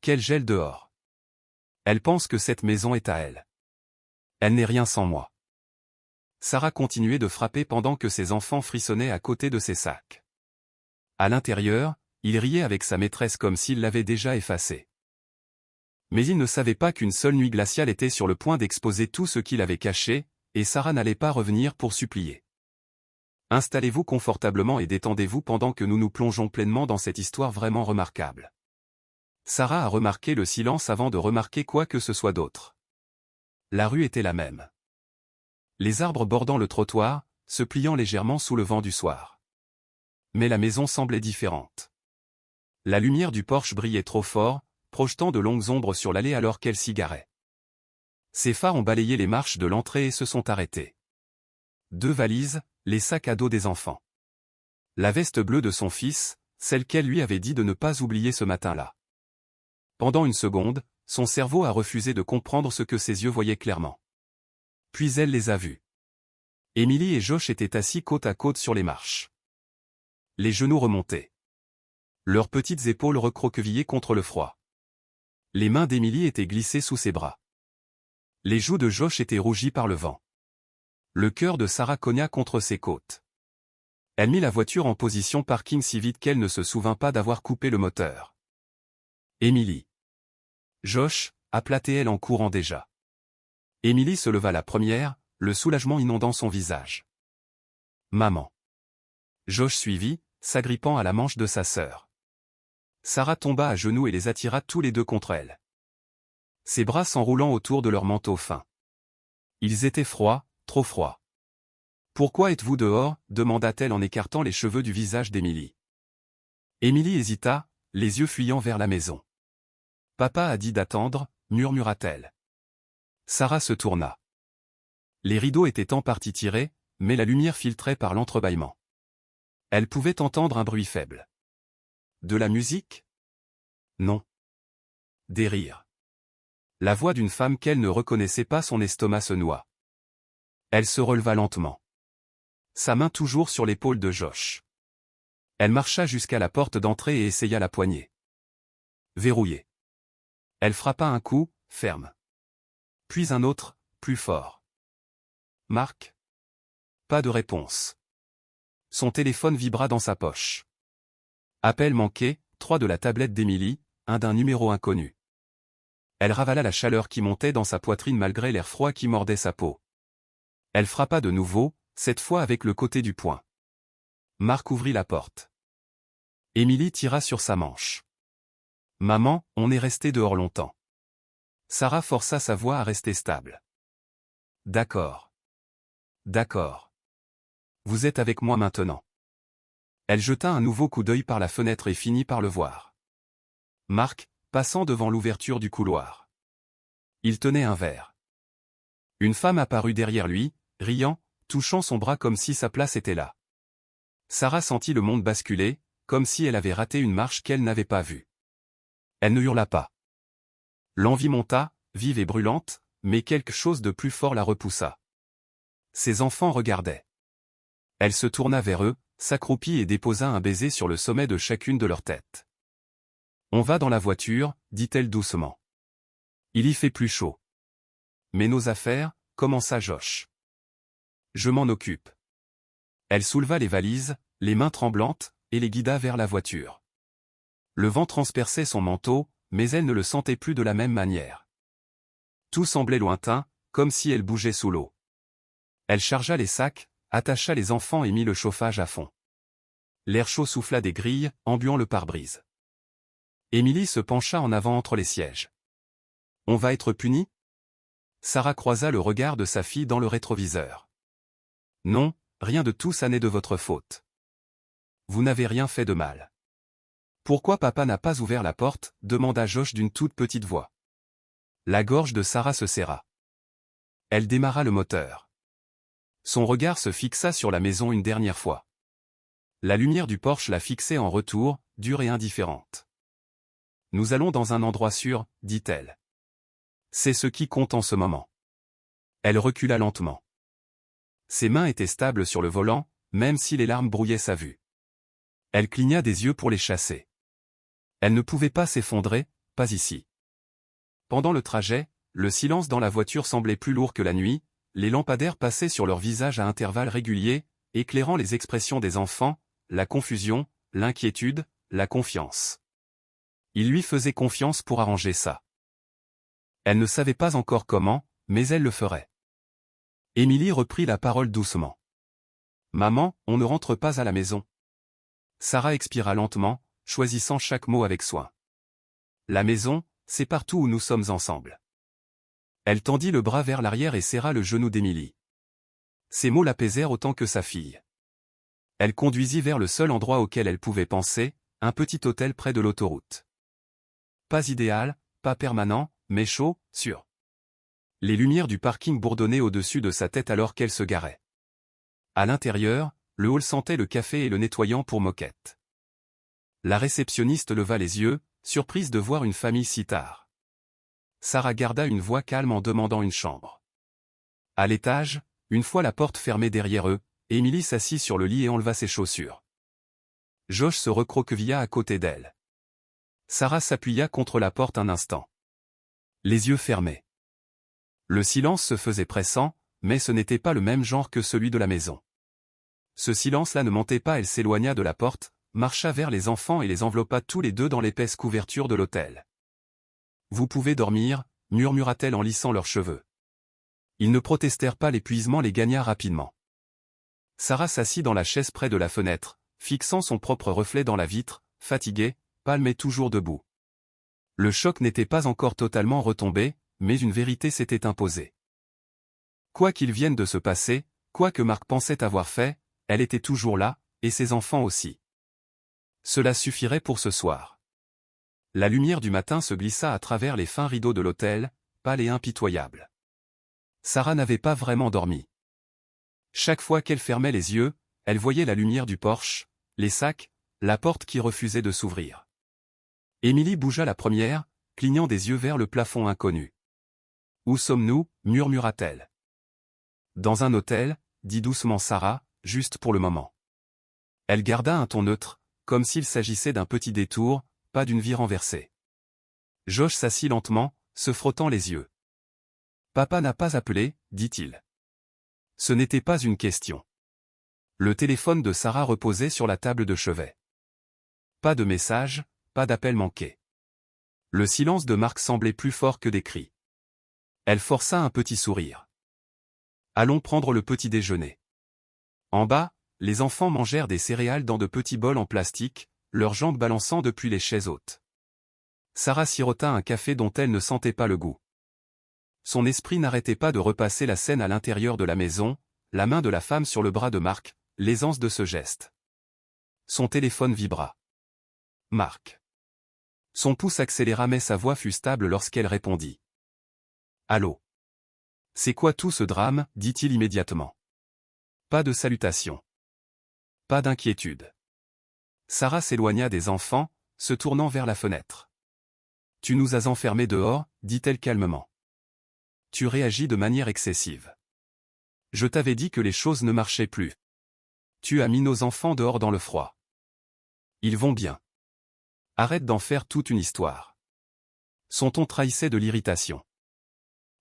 qu'elle gèle dehors. Elle pense que cette maison est à elle. Elle n'est rien sans moi. Sarah continuait de frapper pendant que ses enfants frissonnaient à côté de ses sacs. À l'intérieur, il riait avec sa maîtresse comme s'il l'avait déjà effacée. Mais il ne savait pas qu'une seule nuit glaciale était sur le point d'exposer tout ce qu'il avait caché, et Sarah n'allait pas revenir pour supplier. Installez-vous confortablement et détendez-vous pendant que nous nous plongeons pleinement dans cette histoire vraiment remarquable. Sarah a remarqué le silence avant de remarquer quoi que ce soit d'autre. La rue était la même. Les arbres bordant le trottoir, se pliant légèrement sous le vent du soir. Mais la maison semblait différente. La lumière du porche brillait trop fort, projetant de longues ombres sur l'allée alors qu'elle s'y garait. Ses phares ont balayé les marches de l'entrée et se sont arrêtés. 2 valises, les sacs à dos des enfants. La veste bleue de son fils, celle qu'elle lui avait dit de ne pas oublier ce matin-là. Pendant une seconde, son cerveau a refusé de comprendre ce que ses yeux voyaient clairement. Puis elle les a vus. Émilie et Josh étaient assis côte à côte sur les marches. Les genoux remontés. Leurs petites épaules recroquevillées contre le froid. Les mains d'Émilie étaient glissées sous ses bras. Les joues de Josh étaient rougies par le vent. Le cœur de Sarah cogna contre ses côtes. Elle mit la voiture en position parking si vite qu'elle ne se souvint pas d'avoir coupé le moteur. Émilie. Josh, appelait-elle en courant déjà. Émilie se leva la première, le soulagement inondant son visage. Maman. Josh suivit, s'agrippant à la manche de sa sœur. Sarah tomba à genoux et les attira tous les deux contre elle. Ses bras s'enroulant autour de leur manteau fin. Ils étaient froids, trop froids. « Pourquoi êtes-vous dehors » demanda-t-elle en écartant les cheveux du visage d'Émilie. Émilie hésita, les yeux fuyant vers la maison. « Papa a dit d'attendre » murmura-t-elle. Sarah se tourna. Les rideaux étaient en partie tirés, mais la lumière filtrait par l'entrebâillement. Elle pouvait entendre un bruit faible. De la musique? Non. Des rires. La voix d'une femme qu'elle ne reconnaissait pas, son estomac se noua. Elle se releva lentement. Sa main toujours sur l'épaule de Josh. Elle marcha jusqu'à la porte d'entrée et essaya la poignée. Verrouillée. Elle frappa un coup, ferme. Puis un autre, plus fort. Marc? Pas de réponse. Son téléphone vibra dans sa poche. Appel manqué, 3 de la tablette d'Émilie, un d'un numéro inconnu. Elle ravala la chaleur qui montait dans sa poitrine malgré l'air froid qui mordait sa peau. Elle frappa de nouveau, cette fois avec le côté du poing. Marc ouvrit la porte. Émilie tira sur sa manche. « Maman, on est resté dehors longtemps. » Sarah força sa voix à rester stable. « D'accord. D'accord. Vous êtes avec moi maintenant. » Elle jeta un nouveau coup d'œil par la fenêtre et finit par le voir. Marc, passant devant l'ouverture du couloir. Il tenait un verre. Une femme apparut derrière lui, riant, touchant son bras comme si sa place était là. Sarah sentit le monde basculer, comme si elle avait raté une marche qu'elle n'avait pas vue. Elle ne hurla pas. L'envie monta, vive et brûlante, mais quelque chose de plus fort la repoussa. Ses enfants regardaient. Elle se tourna vers eux, s'accroupit et déposa un baiser sur le sommet de chacune de leurs têtes. « On va dans la voiture » dit-elle doucement. « Il y fait plus chaud. »« Mais nos affaires » commença Josh. « Je m'en occupe. » Elle souleva les valises, les mains tremblantes, et les guida vers la voiture. Le vent transperçait son manteau, mais elle ne le sentait plus de la même manière. Tout semblait lointain, comme si elle bougeait sous l'eau. Elle chargea les sacs, attacha les enfants et mit le chauffage à fond. L'air chaud souffla des grilles, embuant le pare-brise. Émilie se pencha en avant entre les sièges. « On va être punis ?» Sarah croisa le regard de sa fille dans le rétroviseur. « Non, rien de tout ça n'est de votre faute. Vous n'avez rien fait de mal. »« Pourquoi papa n'a pas ouvert la porte ?» demanda Josh d'une toute petite voix. La gorge de Sarah se serra. Elle démarra le moteur. Son regard se fixa sur la maison une dernière fois. La lumière du porche la fixait en retour, dure et indifférente. « Nous allons dans un endroit sûr, » dit-elle. « C'est ce qui compte en ce moment. » Elle recula lentement. Ses mains étaient stables sur le volant, même si les larmes brouillaient sa vue. Elle cligna des yeux pour les chasser. Elle ne pouvait pas s'effondrer, pas ici. Pendant le trajet, le silence dans la voiture semblait plus lourd que la nuit, les lampadaires passaient sur leur visage à intervalles réguliers, éclairant les expressions des enfants, la confusion, l'inquiétude, la confiance. Il lui faisait confiance pour arranger ça. Elle ne savait pas encore comment, mais elle le ferait. Émilie reprit la parole doucement. « Maman, on ne rentre pas à la maison. » Sarah expira lentement, choisissant chaque mot avec soin. « La maison, c'est partout où nous sommes ensemble. » Elle tendit le bras vers l'arrière et serra le genou d'Émilie. Ces mots l'apaisèrent autant que sa fille. Elle conduisit vers le seul endroit auquel elle pouvait penser, un petit hôtel près de l'autoroute. Pas idéal, pas permanent, mais chaud, sûr. Les lumières du parking bourdonnaient au-dessus de sa tête alors qu'elle se garait. À l'intérieur, le hall sentait le café et le nettoyant pour moquette. La réceptionniste leva les yeux, surprise de voir une famille si tard. Sarah garda une voix calme en demandant une chambre. À l'étage, une fois la porte fermée derrière eux, Émilie s'assit sur le lit et enleva ses chaussures. Josh se recroquevilla à côté d'elle. Sarah s'appuya contre la porte un instant. Les yeux fermés. Le silence se faisait pressant, mais ce n'était pas le même genre que celui de la maison. Ce silence-là ne mentait pas, elle s'éloigna de la porte, marcha vers les enfants et les enveloppa tous les deux dans l'épaisse couverture de l'hôtel. « Vous pouvez dormir » murmura-t-elle en lissant leurs cheveux. Ils ne protestèrent pas, l'épuisement les gagna rapidement. Sarah s'assit dans la chaise près de la fenêtre, fixant son propre reflet dans la vitre, fatiguée, pâle mais toujours debout. Le choc n'était pas encore totalement retombé, mais une vérité s'était imposée. Quoi qu'il vienne de se passer, quoi que Marc pensait avoir fait, elle était toujours là, et ses enfants aussi. Cela suffirait pour ce soir. La lumière du matin se glissa à travers les fins rideaux de l'hôtel, pâle et impitoyable. Sarah n'avait pas vraiment dormi. Chaque fois qu'elle fermait les yeux, elle voyait la lumière du porche, les sacs, la porte qui refusait de s'ouvrir. Émilie bougea la première, clignant des yeux vers le plafond inconnu. « Où sommes-nous » murmura-t-elle. « Dans un hôtel » dit doucement Sarah, juste pour le moment. Elle garda un ton neutre, comme s'il s'agissait d'un petit détour, pas d'une vie renversée. Josh s'assit lentement, se frottant les yeux. « Papa n'a pas appelé » dit-il. Ce n'était pas une question. Le téléphone de Sarah reposait sur la table de chevet. Pas de message, pas d'appel manqué. Le silence de Marc semblait plus fort que des cris. Elle força un petit sourire. « Allons prendre le petit déjeuner. » En bas, les enfants mangèrent des céréales dans de petits bols en plastique, leurs jambes balançant depuis les chaises hautes. Sarah sirota un café dont elle ne sentait pas le goût. Son esprit n'arrêtait pas de repasser la scène à l'intérieur de la maison, la main de la femme sur le bras de Marc, l'aisance de ce geste. Son téléphone vibra. Marc. Son pouce accéléra mais sa voix fut stable lorsqu'elle répondit. « Allô ? C'est quoi tout ce drame » dit-il immédiatement. Pas de salutation. Pas d'inquiétude. Sarah s'éloigna des enfants, se tournant vers la fenêtre. « Tu nous as enfermés dehors » dit-elle calmement. « Tu réagis de manière excessive. Je t'avais dit que les choses ne marchaient plus. Tu as mis nos enfants dehors dans le froid. Ils vont bien. Arrête d'en faire toute une histoire. » Son ton trahissait de l'irritation.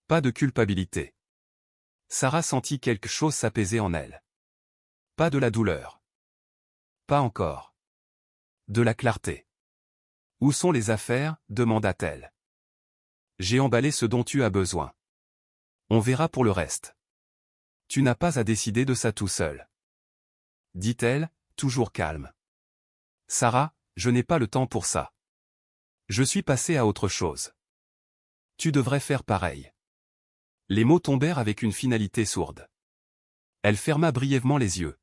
Pas de culpabilité. Sarah sentit quelque chose s'apaiser en elle. Pas de la douleur. Pas encore. De la clarté. « Où sont les affaires » demanda-t-elle. « J'ai emballé ce dont tu as besoin. On verra pour le reste. Tu n'as pas à décider de ça tout seul. » dit-elle, toujours calme. « Sarah, je n'ai pas le temps pour ça. Je suis passée à autre chose. Tu devrais faire pareil. » Les mots tombèrent avec une finalité sourde. Elle ferma brièvement les yeux.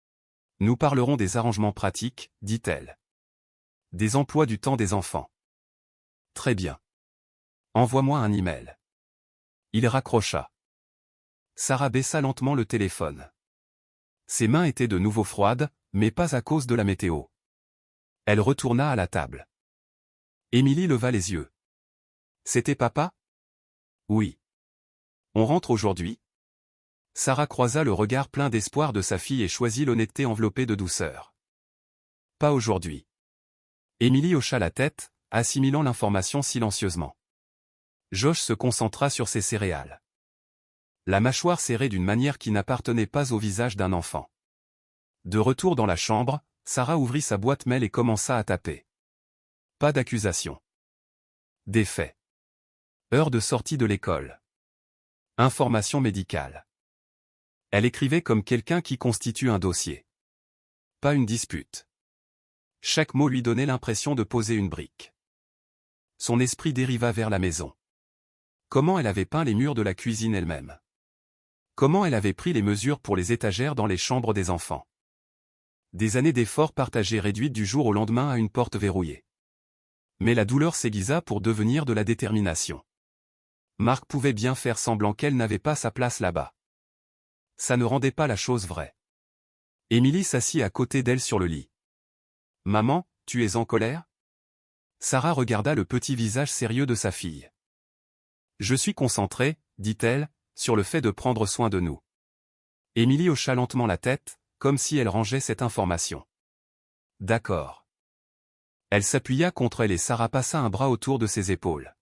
« Nous parlerons des arrangements pratiques, » dit-elle. « Des emplois du temps des enfants. » Très bien. Envoie-moi un email. Il raccrocha. Sarah baissa lentement le téléphone. Ses mains étaient de nouveau froides, mais pas à cause de la météo. Elle retourna à la table. Émilie leva les yeux. « C'était papa ? » « Oui. »« On rentre aujourd'hui ?» Sarah croisa le regard plein d'espoir de sa fille et choisit l'honnêteté enveloppée de douceur. « Pas aujourd'hui. » Émilie hocha la tête, assimilant l'information silencieusement. Josh se concentra sur ses céréales. La mâchoire serrée d'une manière qui n'appartenait pas au visage d'un enfant. De retour dans la chambre, Sarah ouvrit sa boîte mail et commença à taper. Pas d'accusation. Des faits. Heure de sortie de l'école. Information médicale. Elle écrivait comme quelqu'un qui constitue un dossier. Pas une dispute. Chaque mot lui donnait l'impression de poser une brique. Son esprit dériva vers la maison. Comment elle avait peint les murs de la cuisine elle-même. Comment elle avait pris les mesures pour les étagères dans les chambres des enfants. Des années d'efforts partagés réduites du jour au lendemain à une porte verrouillée. Mais la douleur s'aiguisa pour devenir de la détermination. Marc pouvait bien faire semblant qu'elle n'avait pas sa place là-bas. Ça ne rendait pas la chose vraie. Émilie s'assit à côté d'elle sur le lit. « Maman, tu es en colère ?» Sarah regarda le petit visage sérieux de sa fille. « Je suis concentrée, dit-elle, sur le fait de prendre soin de nous. » Émilie hocha lentement la tête, comme si elle rangeait cette information. « D'accord. » Elle s'appuya contre elle et Sarah passa un bras autour de ses épaules.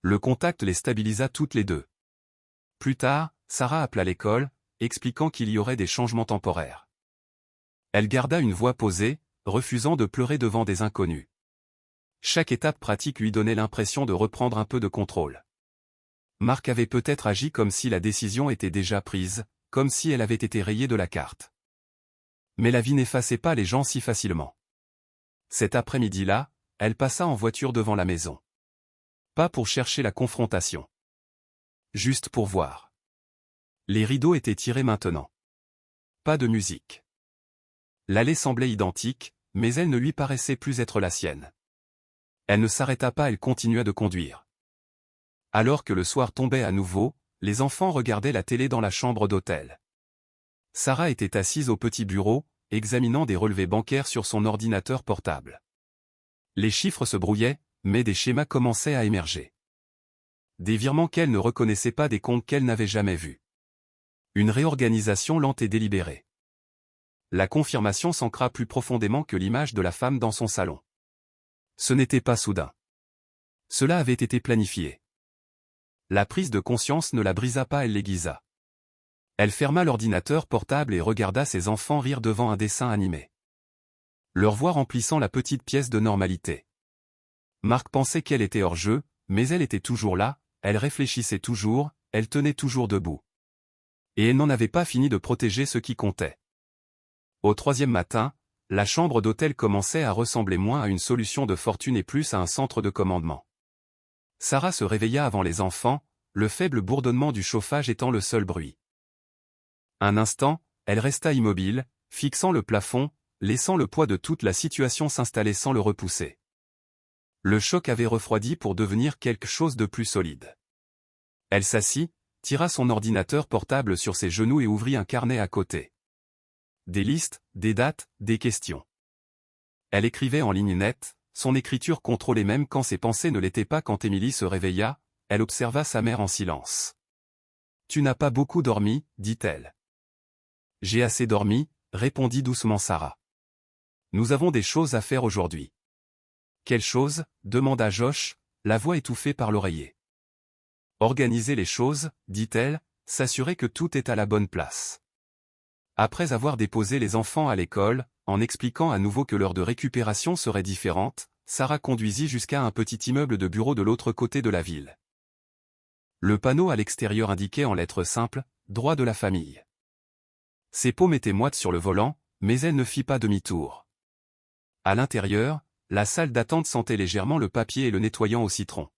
Le contact les stabilisa toutes les deux. Plus tard, Sarah appela l'école, expliquant qu'il y aurait des changements temporaires. Elle garda une voix posée, refusant de pleurer devant des inconnus. Chaque étape pratique lui donnait l'impression de reprendre un peu de contrôle. Marc avait peut-être agi comme si la décision était déjà prise, comme si elle avait été rayée de la carte. Mais la vie n'effaçait pas les gens si facilement. Cet après-midi-là, elle passa en voiture devant la maison. Pas pour chercher la confrontation. Juste pour voir. Les rideaux étaient tirés maintenant. Pas de musique. L'allée semblait identique, mais elle ne lui paraissait plus être la sienne. Elle ne s'arrêta pas, elle continua de conduire. Alors que le soir tombait à nouveau, les enfants regardaient la télé dans la chambre d'hôtel. Sarah était assise au petit bureau, examinant des relevés bancaires sur son ordinateur portable. Les chiffres se brouillaient, mais des schémas commençaient à émerger. Des virements qu'elle ne reconnaissait pas, des comptes qu'elle n'avait jamais vus. Une réorganisation lente et délibérée. La confirmation s'ancra plus profondément que l'image de la femme dans son salon. Ce n'était pas soudain. Cela avait été planifié. La prise de conscience ne la brisa pas, elle l'aiguisa. Elle ferma l'ordinateur portable et regarda ses enfants rire devant un dessin animé. Leur voix remplissant la petite pièce de normalité. Marc pensait qu'elle était hors jeu, mais elle était toujours là, elle réfléchissait toujours, elle tenait toujours debout. Et elle n'en avait pas fini de protéger ce qui comptait. Au troisième matin, la chambre d'hôtel commençait à ressembler moins à une solution de fortune et plus à un centre de commandement. Sarah se réveilla avant les enfants, le faible bourdonnement du chauffage étant le seul bruit. Un instant, elle resta immobile, fixant le plafond, laissant le poids de toute la situation s'installer sans le repousser. Le choc avait refroidi pour devenir quelque chose de plus solide. Elle s'assit, tira son ordinateur portable sur ses genoux et ouvrit un carnet à côté. Des listes, des dates, des questions. Elle écrivait en lignes nettes, son écriture contrôlée même quand ses pensées ne l'étaient pas. Quand Émilie se réveilla, elle observa sa mère en silence. « Tu n'as pas beaucoup dormi, dit-elle. »« J'ai assez dormi, » répondit doucement Sarah. « Nous avons des choses à faire aujourd'hui. »« Quelles choses ?» demanda Josh, la voix étouffée par l'oreiller. « Organiser les choses, dit-elle, s'assurer que tout est à la bonne place. » Après avoir déposé les enfants à l'école, en expliquant à nouveau que l'heure de récupération serait différente, Sarah conduisit jusqu'à un petit immeuble de bureau de l'autre côté de la ville. Le panneau à l'extérieur indiquait en lettres simples « Droit de la famille ». Ses paumes étaient moites sur le volant, mais elle ne fit pas demi-tour. À l'intérieur, la salle d'attente sentait légèrement le papier et le nettoyant au citron.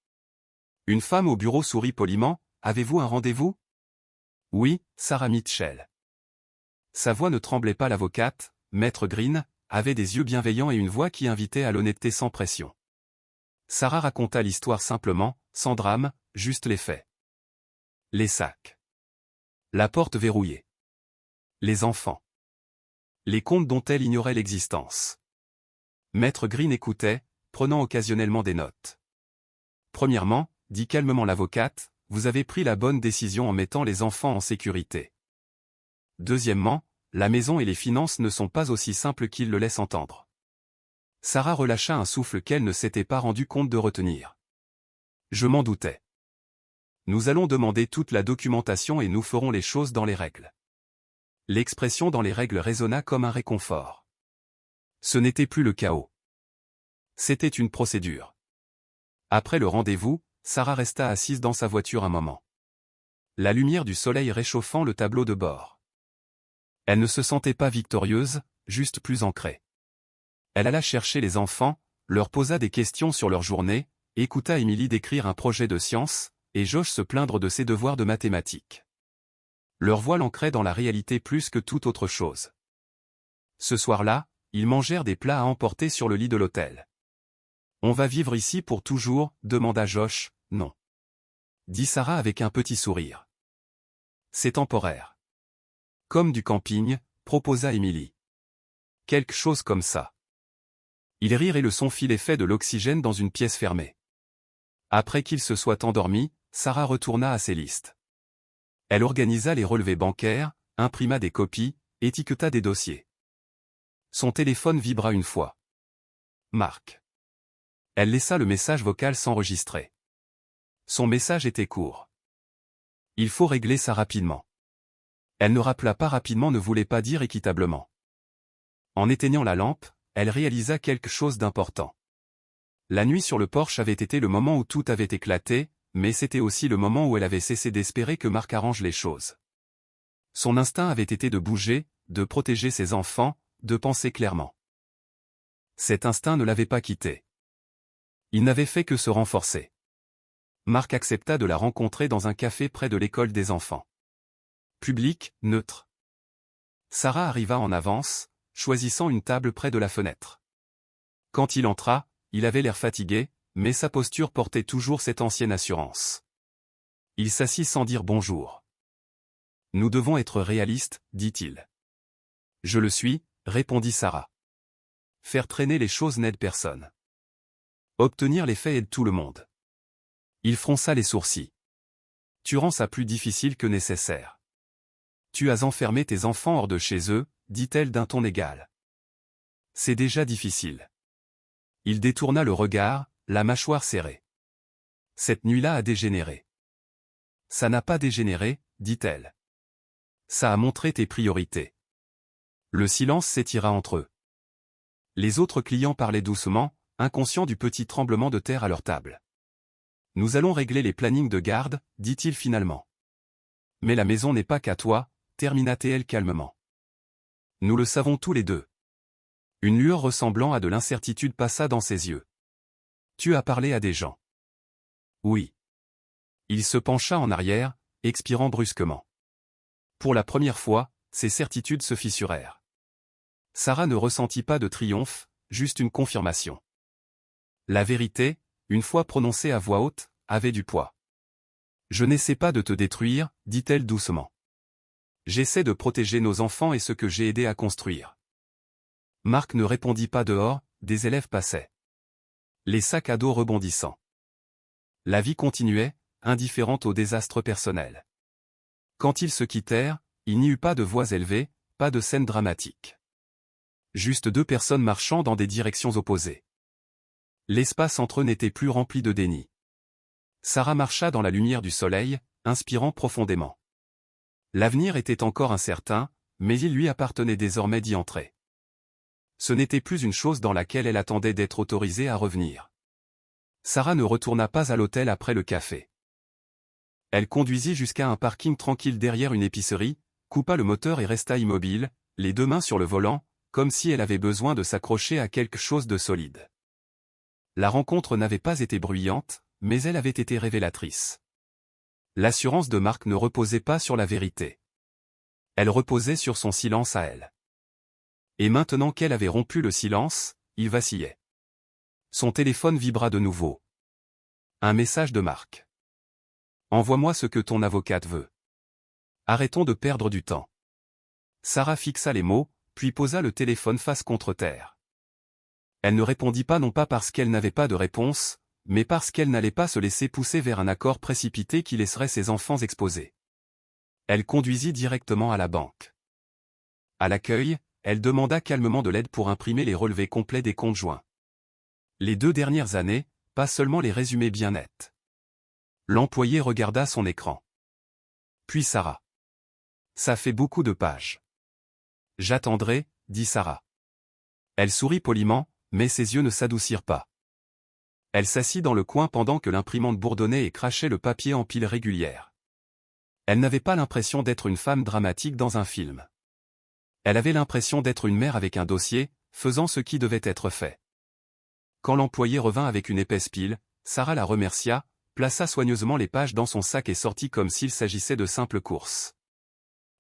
Une femme au bureau sourit poliment. « Avez-vous un rendez-vous ?»« Oui, Sarah Mitchell. » Sa voix ne tremblait pas. L'avocate, Maître Green, avait des yeux bienveillants et une voix qui invitait à l'honnêteté sans pression. Sarah raconta l'histoire simplement, sans drame, juste les faits. Les sacs. La porte verrouillée. Les enfants. Les comptes dont elle ignorait l'existence. Maître Green écoutait, prenant occasionnellement des notes. Premièrement, dit calmement l'avocate, vous avez pris la bonne décision en mettant les enfants en sécurité. Deuxièmement, la maison et les finances ne sont pas aussi simples qu'il le laisse entendre. Sarah relâcha un souffle qu'elle ne s'était pas rendu compte de retenir. Je m'en doutais. Nous allons demander toute la documentation et nous ferons les choses dans les règles. L'expression dans les règles résonna comme un réconfort. Ce n'était plus le chaos. C'était une procédure. Après le rendez-vous, Sarah resta assise dans sa voiture un moment. La lumière du soleil réchauffant le tableau de bord. Elle ne se sentait pas victorieuse, juste plus ancrée. Elle alla chercher les enfants, leur posa des questions sur leur journée, écouta Émilie décrire un projet de science, et Josh se plaindre de ses devoirs de mathématiques. Leur voix l'ancrait dans la réalité plus que toute autre chose. Ce soir-là, ils mangèrent des plats à emporter sur le lit de l'hôtel. « On va vivre ici pour toujours ?» demanda Josh. « Non. » dit Sarah avec un petit sourire. « C'est temporaire. »« Comme du camping » proposa Émilie. « Quelque chose comme ça. » Ils rirent et le son fit l'effet de l'oxygène dans une pièce fermée. Après qu'ils se soient endormis, Sarah retourna à ses listes. Elle organisa les relevés bancaires, imprima des copies, étiqueta des dossiers. Son téléphone vibra une fois. Marc. Elle laissa le message vocal s'enregistrer. Son message était court. Il faut régler ça rapidement. Elle ne rappela pas rapidement ne voulait pas dire équitablement. En éteignant la lampe, elle réalisa quelque chose d'important. La nuit sur le porche avait été le moment où tout avait éclaté, mais c'était aussi le moment où elle avait cessé d'espérer que Marc arrange les choses. Son instinct avait été de bouger, de protéger ses enfants, de penser clairement. Cet instinct ne l'avait pas quitté. Il n'avait fait que se renforcer. Marc accepta de la rencontrer dans un café près de l'école des enfants. Public, neutre. Sarah arriva en avance, choisissant une table près de la fenêtre. Quand il entra, il avait l'air fatigué, mais sa posture portait toujours cette ancienne assurance. Il s'assit sans dire bonjour. « Nous devons être réalistes, dit-il. »« Je le suis, » répondit Sarah. « Faire traîner les choses n'aide personne. Obtenir les faits aide tout le monde. » Il fronça les sourcils. « Tu rends ça plus difficile que nécessaire. Tu as enfermé tes enfants hors de chez eux, dit-elle d'un ton égal. C'est déjà difficile. » Il détourna le regard, la mâchoire serrée. « Cette nuit-là a dégénéré. »« Ça n'a pas dégénéré, dit-elle. Ça a montré tes priorités. » Le silence s'étira entre eux. Les autres clients parlaient doucement, inconscients du petit tremblement de terre à leur table. « Nous allons régler les plannings de garde, dit-il finalement. Mais la maison n'est pas qu'à toi, termina-t-elle calmement. Nous le savons tous les deux. Une lueur ressemblant à de l'incertitude passa dans ses yeux. Tu as parlé à des gens. Oui. Il se pencha en arrière, expirant brusquement. Pour la première fois, ses certitudes se fissurèrent. Sarah ne ressentit pas de triomphe, juste une confirmation. La vérité, une fois prononcée à voix haute, avait du poids. Je n'essaie pas de te détruire, dit-elle doucement. J'essaie de protéger nos enfants et ce que j'ai aidé à construire. Marc ne répondit pas dehors, des élèves passaient. Les sacs à dos rebondissant. La vie continuait, indifférente au désastre personnel. Quand ils se quittèrent, il n'y eut pas de voix élevées, pas de scène dramatique. Juste deux personnes marchant dans des directions opposées. L'espace entre eux n'était plus rempli de déni. Sarah marcha dans la lumière du soleil, inspirant profondément. L'avenir était encore incertain, mais il lui appartenait désormais d'y entrer. Ce n'était plus une chose dans laquelle elle attendait d'être autorisée à revenir. Sarah ne retourna pas à l'hôtel après le café. Elle conduisit jusqu'à un parking tranquille derrière une épicerie, coupa le moteur et resta immobile, les deux mains sur le volant, comme si elle avait besoin de s'accrocher à quelque chose de solide. La rencontre n'avait pas été bruyante, mais elle avait été révélatrice. L'assurance de Marc ne reposait pas sur la vérité. Elle reposait sur son silence à elle. Et maintenant qu'elle avait rompu le silence, il vacillait. Son téléphone vibra de nouveau. Un message de Marc. Envoie-moi ce que ton avocate veut. Arrêtons de perdre du temps. Sarah fixa les mots, puis posa le téléphone face contre terre. Elle ne répondit pas non pas parce qu'elle n'avait pas de réponse, mais parce qu'elle n'allait pas se laisser pousser vers un accord précipité qui laisserait ses enfants exposés. Elle conduisit directement à la banque. À l'accueil, elle demanda calmement de l'aide pour imprimer les relevés complets des comptes joints. Les 2 dernières années, pas seulement les résumés bien nets. L'employé regarda son écran. Puis Sarah. Ça fait beaucoup de pages. J'attendrai, dit Sarah. Elle sourit poliment, mais ses yeux ne s'adoucirent pas. Elle s'assit dans le coin pendant que l'imprimante bourdonnait et crachait le papier en piles régulières. Elle n'avait pas l'impression d'être une femme dramatique dans un film. Elle avait l'impression d'être une mère avec un dossier, faisant ce qui devait être fait. Quand l'employé revint avec une épaisse pile, Sarah la remercia, plaça soigneusement les pages dans son sac et sortit comme s'il s'agissait de simples courses.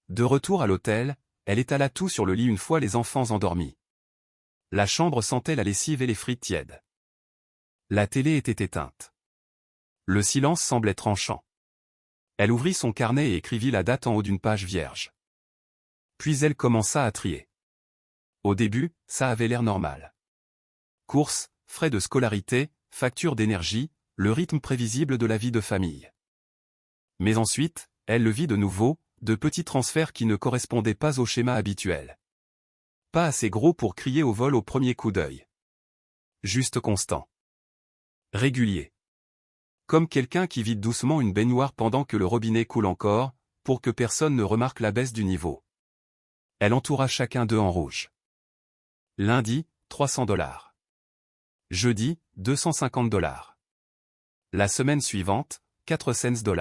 De retour à l'hôtel, elle étala tout sur le lit une fois les enfants endormis. La chambre sentait la lessive et les frites tièdes. La télé était éteinte. Le silence semblait tranchant. Elle ouvrit son carnet et écrivit la date en haut d'une page vierge. Puis elle commença à trier. Au début, ça avait l'air normal. Courses, frais de scolarité, factures d'énergie, le rythme prévisible de la vie de famille. Mais ensuite, elle le vit de nouveau, de petits transferts qui ne correspondaient pas au schéma habituel. Pas assez gros pour crier au vol au premier coup d'œil. Juste constant. Régulier. Comme quelqu'un qui vide doucement une baignoire pendant que le robinet coule encore, pour que personne ne remarque la baisse du niveau. Elle entoura chacun d'eux en rouge. Lundi, $300. Jeudi, $250. La semaine suivante, 4 cents.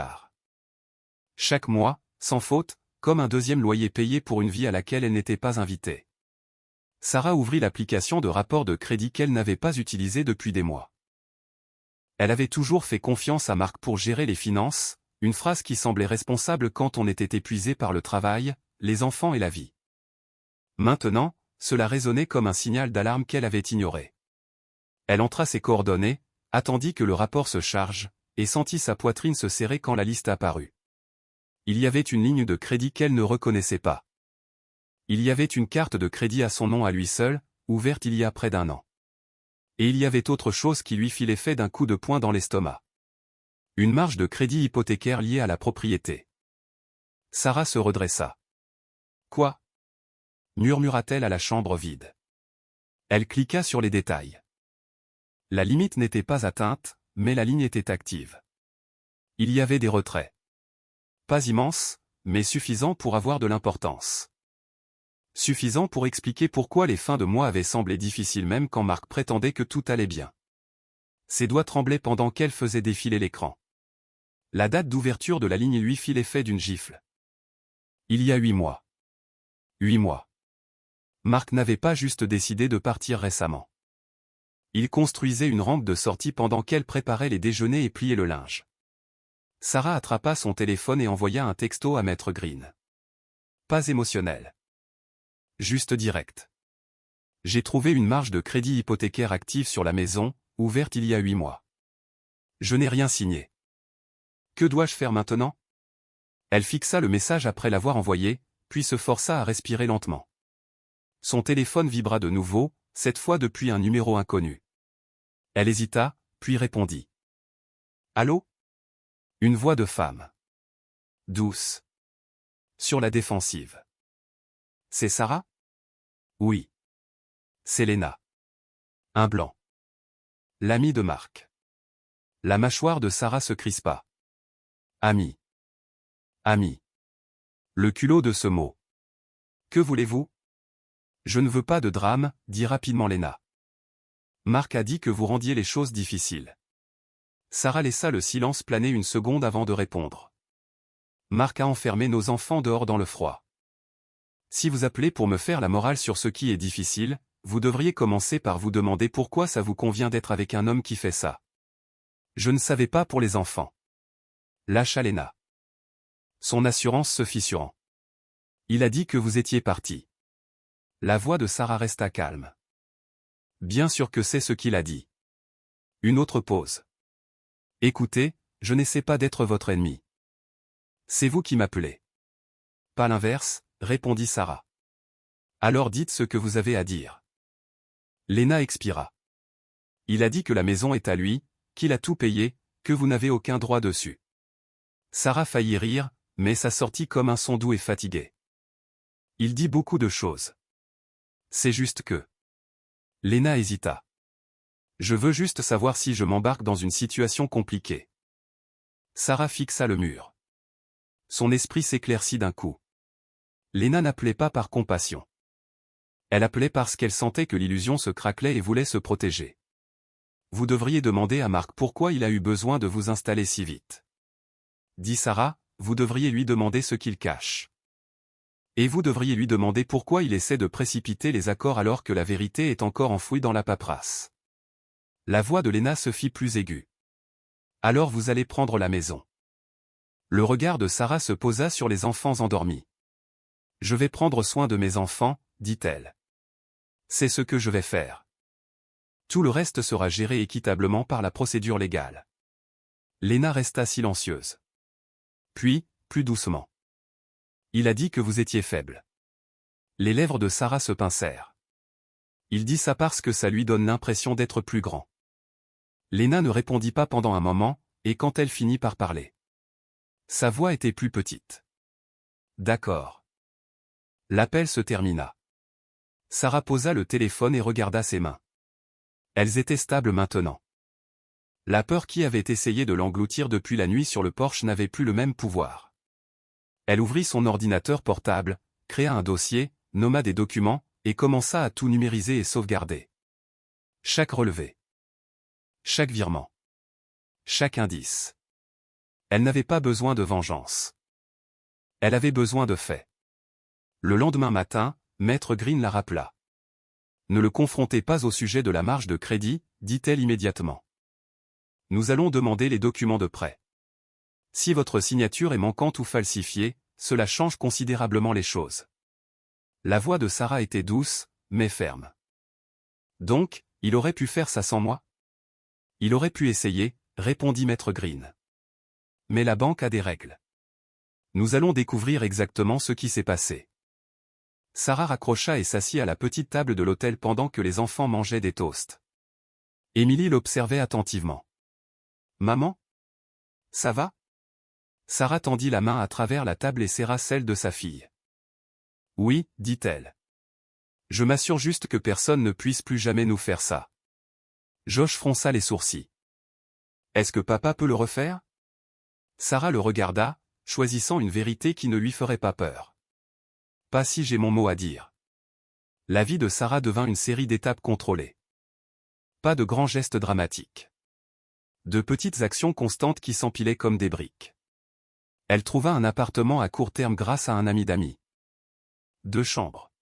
Chaque mois, sans faute, comme un deuxième loyer payé pour une vie à laquelle elle n'était pas invitée. Sarah ouvrit l'application de rapport de crédit qu'elle n'avait pas utilisée depuis des mois. Elle avait toujours fait confiance à Marc pour gérer les finances, une phrase qui semblait responsable quand on était épuisé par le travail, les enfants et la vie. Maintenant, cela résonnait comme un signal d'alarme qu'elle avait ignoré. Elle entra ses coordonnées, attendit que le rapport se charge, et sentit sa poitrine se serrer quand la liste apparut. Il y avait une ligne de crédit qu'elle ne reconnaissait pas. Il y avait une carte de crédit à son nom à lui seul, ouverte il y a près d'1 an. Et il y avait autre chose qui lui fit l'effet d'un coup de poing dans l'estomac. Une marge de crédit hypothécaire liée à la propriété. Sarah se redressa. Quoi ? Murmura-t-elle à la chambre vide. Elle cliqua sur les détails. La limite n'était pas atteinte, mais la ligne était active. Il y avait des retraits. Pas immenses, mais suffisants pour avoir de l'importance. Suffisant pour expliquer pourquoi les fins de mois avaient semblé difficiles même quand Marc prétendait que tout allait bien. Ses doigts tremblaient pendant qu'elle faisait défiler l'écran. La date d'ouverture de la ligne lui fit l'effet d'une gifle. Il y a 8 mois. 8 mois. Marc n'avait pas juste décidé de partir récemment. Il construisait une rampe de sortie pendant qu'elle préparait les déjeuners et pliait le linge. Sarah attrapa son téléphone et envoya un texto à Maître Green. Pas émotionnel. Juste direct. J'ai trouvé une marge de crédit hypothécaire active sur la maison, ouverte il y a 8 mois. Je n'ai rien signé. Que dois-je faire maintenant ? Elle fixa le message après l'avoir envoyé, puis se força à respirer lentement. Son téléphone vibra de nouveau, cette fois depuis un numéro inconnu. Elle hésita, puis répondit. Allô ? Une voix de femme. Douce. Sur la défensive. C'est Sarah ? Oui. C'est Léna. Un blanc. L'ami de Marc. La mâchoire de Sarah se crispa. Ami. Ami. Le culot de ce mot. Que voulez-vous ? Je ne veux pas de drame, dit rapidement Léna. Marc a dit que vous rendiez les choses difficiles. Sarah laissa le silence planer une seconde avant de répondre. Marc a enfermé nos enfants dehors dans le froid. Si vous appelez pour me faire la morale sur ce qui est difficile, vous devriez commencer par vous demander pourquoi ça vous convient d'être avec un homme qui fait ça. Je ne savais pas pour les enfants. Lâcha Léna. Son assurance se fissurant. Il a dit que vous étiez parti. La voix de Sarah resta calme. Bien sûr que c'est ce qu'il a dit. Une autre pause. Écoutez, je n'essaie pas d'être votre ennemi. C'est vous qui m'appelez. Pas l'inverse, répondit Sarah. Alors dites ce que vous avez à dire. Léna expira. Il a dit que la maison est à lui, qu'il a tout payé, que vous n'avez aucun droit dessus. Sarah faillit rire, mais ça sortit comme un son doux et fatigué. Il dit beaucoup de choses. C'est juste que... Léna hésita. Je veux juste savoir si je m'embarque dans une situation compliquée. Sarah fixa le mur. Son esprit s'éclaircit d'un coup. Léna n'appelait pas par compassion. Elle appelait parce qu'elle sentait que l'illusion se craquelait et voulait se protéger. Vous devriez demander à Marc pourquoi il a eu besoin de vous installer si vite. Dit Sarah, vous devriez lui demander ce qu'il cache. Et vous devriez lui demander pourquoi il essaie de précipiter les accords alors que la vérité est encore enfouie dans la paperasse. La voix de Léna se fit plus aiguë. Alors vous allez prendre la maison. Le regard de Sarah se posa sur les enfants endormis. Je vais prendre soin de mes enfants, dit-elle. C'est ce que je vais faire. Tout le reste sera géré équitablement par la procédure légale. Léna resta silencieuse. Puis, plus doucement. Il a dit que vous étiez faible. Les lèvres de Sarah se pincèrent. Il dit ça parce que ça lui donne l'impression d'être plus grand. Léna ne répondit pas pendant un moment, et quand elle finit par parler. Sa voix était plus petite. D'accord. L'appel se termina. Sarah posa le téléphone et regarda ses mains. Elles étaient stables maintenant. La peur qui avait essayé de l'engloutir depuis la nuit sur le porche n'avait plus le même pouvoir. Elle ouvrit son ordinateur portable, créa un dossier, nomma des documents, et commença à tout numériser et sauvegarder. Chaque relevé. Chaque virement. Chaque indice. Elle n'avait pas besoin de vengeance. Elle avait besoin de faits. Le lendemain matin, Maître Green la rappela. Ne le confrontez pas au sujet de la marge de crédit, dit-elle immédiatement. Nous allons demander les documents de prêt. Si votre signature est manquante ou falsifiée, cela change considérablement les choses. La voix de Sarah était douce, mais ferme. Donc, il aurait pu faire ça sans moi? Il aurait pu essayer, répondit Maître Green. Mais la banque a des règles. Nous allons découvrir exactement ce qui s'est passé. Sarah raccrocha et s'assit à la petite table de l'hôtel pendant que les enfants mangeaient des toasts. Émilie l'observait attentivement. Maman? Ça va? Sarah tendit la main à travers la table et serra celle de sa fille. Oui, dit-elle. Je m'assure juste que personne ne puisse plus jamais nous faire ça. Josh fronça les sourcils. Est-ce que papa peut le refaire? Sarah le regarda, choisissant une vérité qui ne lui ferait pas peur. Pas si j'ai mon mot à dire. La vie de Sarah devint une série d'étapes contrôlées. Pas de grands gestes dramatiques. De petites actions constantes qui s'empilaient comme des briques. Elle trouva un appartement à court terme grâce à un ami d'amis. 2 chambres.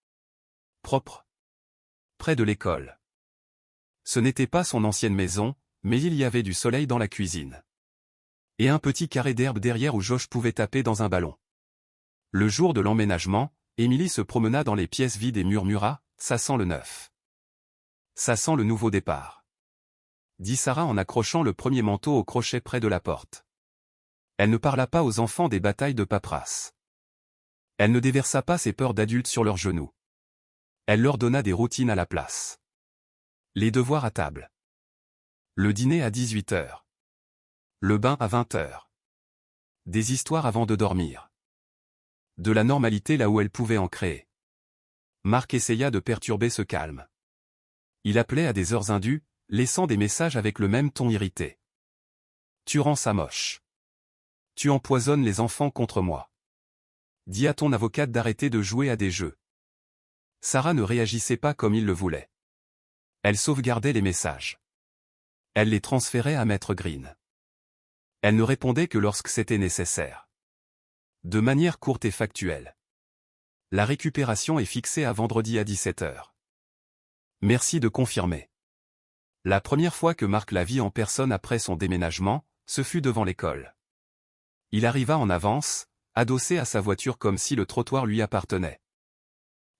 Propres. Près de l'école. Ce n'était pas son ancienne maison, mais il y avait du soleil dans la cuisine. Et un petit carré d'herbe derrière où Josh pouvait taper dans un ballon. Le jour de l'emménagement, Émilie se promena dans les pièces vides et murmura, « Ça sent le neuf. Ça sent le nouveau départ. » dit Sarah en accrochant le premier manteau au crochet près de la porte. Elle ne parla pas aux enfants des batailles de paperasse. Elle ne déversa pas ses peurs d'adultes sur leurs genoux. Elle leur donna des routines à la place. Les devoirs à table. Le dîner à 18h. Le bain à 20h. Des histoires avant de dormir. De la normalité là où elle pouvait en créer. Marc essaya de perturber ce calme. Il appelait à des heures indues, laissant des messages avec le même ton irrité. Tu rends ça moche. Tu empoisonnes les enfants contre moi. Dis à ton avocate d'arrêter de jouer à des jeux. Sarah ne réagissait pas comme il le voulait. Elle sauvegardait les messages. Elle les transférait à Maître Green. Elle ne répondait que lorsque c'était nécessaire. De manière courte et factuelle. La récupération est fixée à vendredi à 17h. Merci de confirmer. La première fois que Marc la vit en personne après son déménagement, ce fut devant l'école. Il arriva en avance, adossé à sa voiture comme si le trottoir lui appartenait.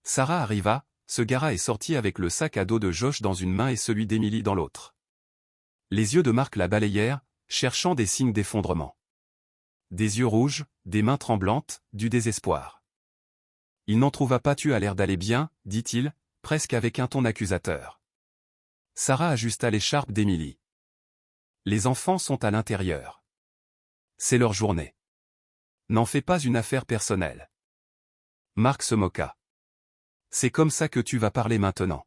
Sarah arriva, se gara et sortit avec le sac à dos de Josh dans une main et celui d'Émilie dans l'autre. Les yeux de Marc la balayèrent, cherchant des signes d'effondrement. Des yeux rouges, des mains tremblantes, du désespoir. Il n'en trouva pas. Tu as l'air d'aller bien, dit-il, presque avec un ton accusateur. Sarah ajusta l'écharpe d'Émilie. Les enfants sont à l'intérieur. C'est leur journée. N'en fais pas une affaire personnelle. Marc se moqua. C'est comme ça que tu vas parler maintenant.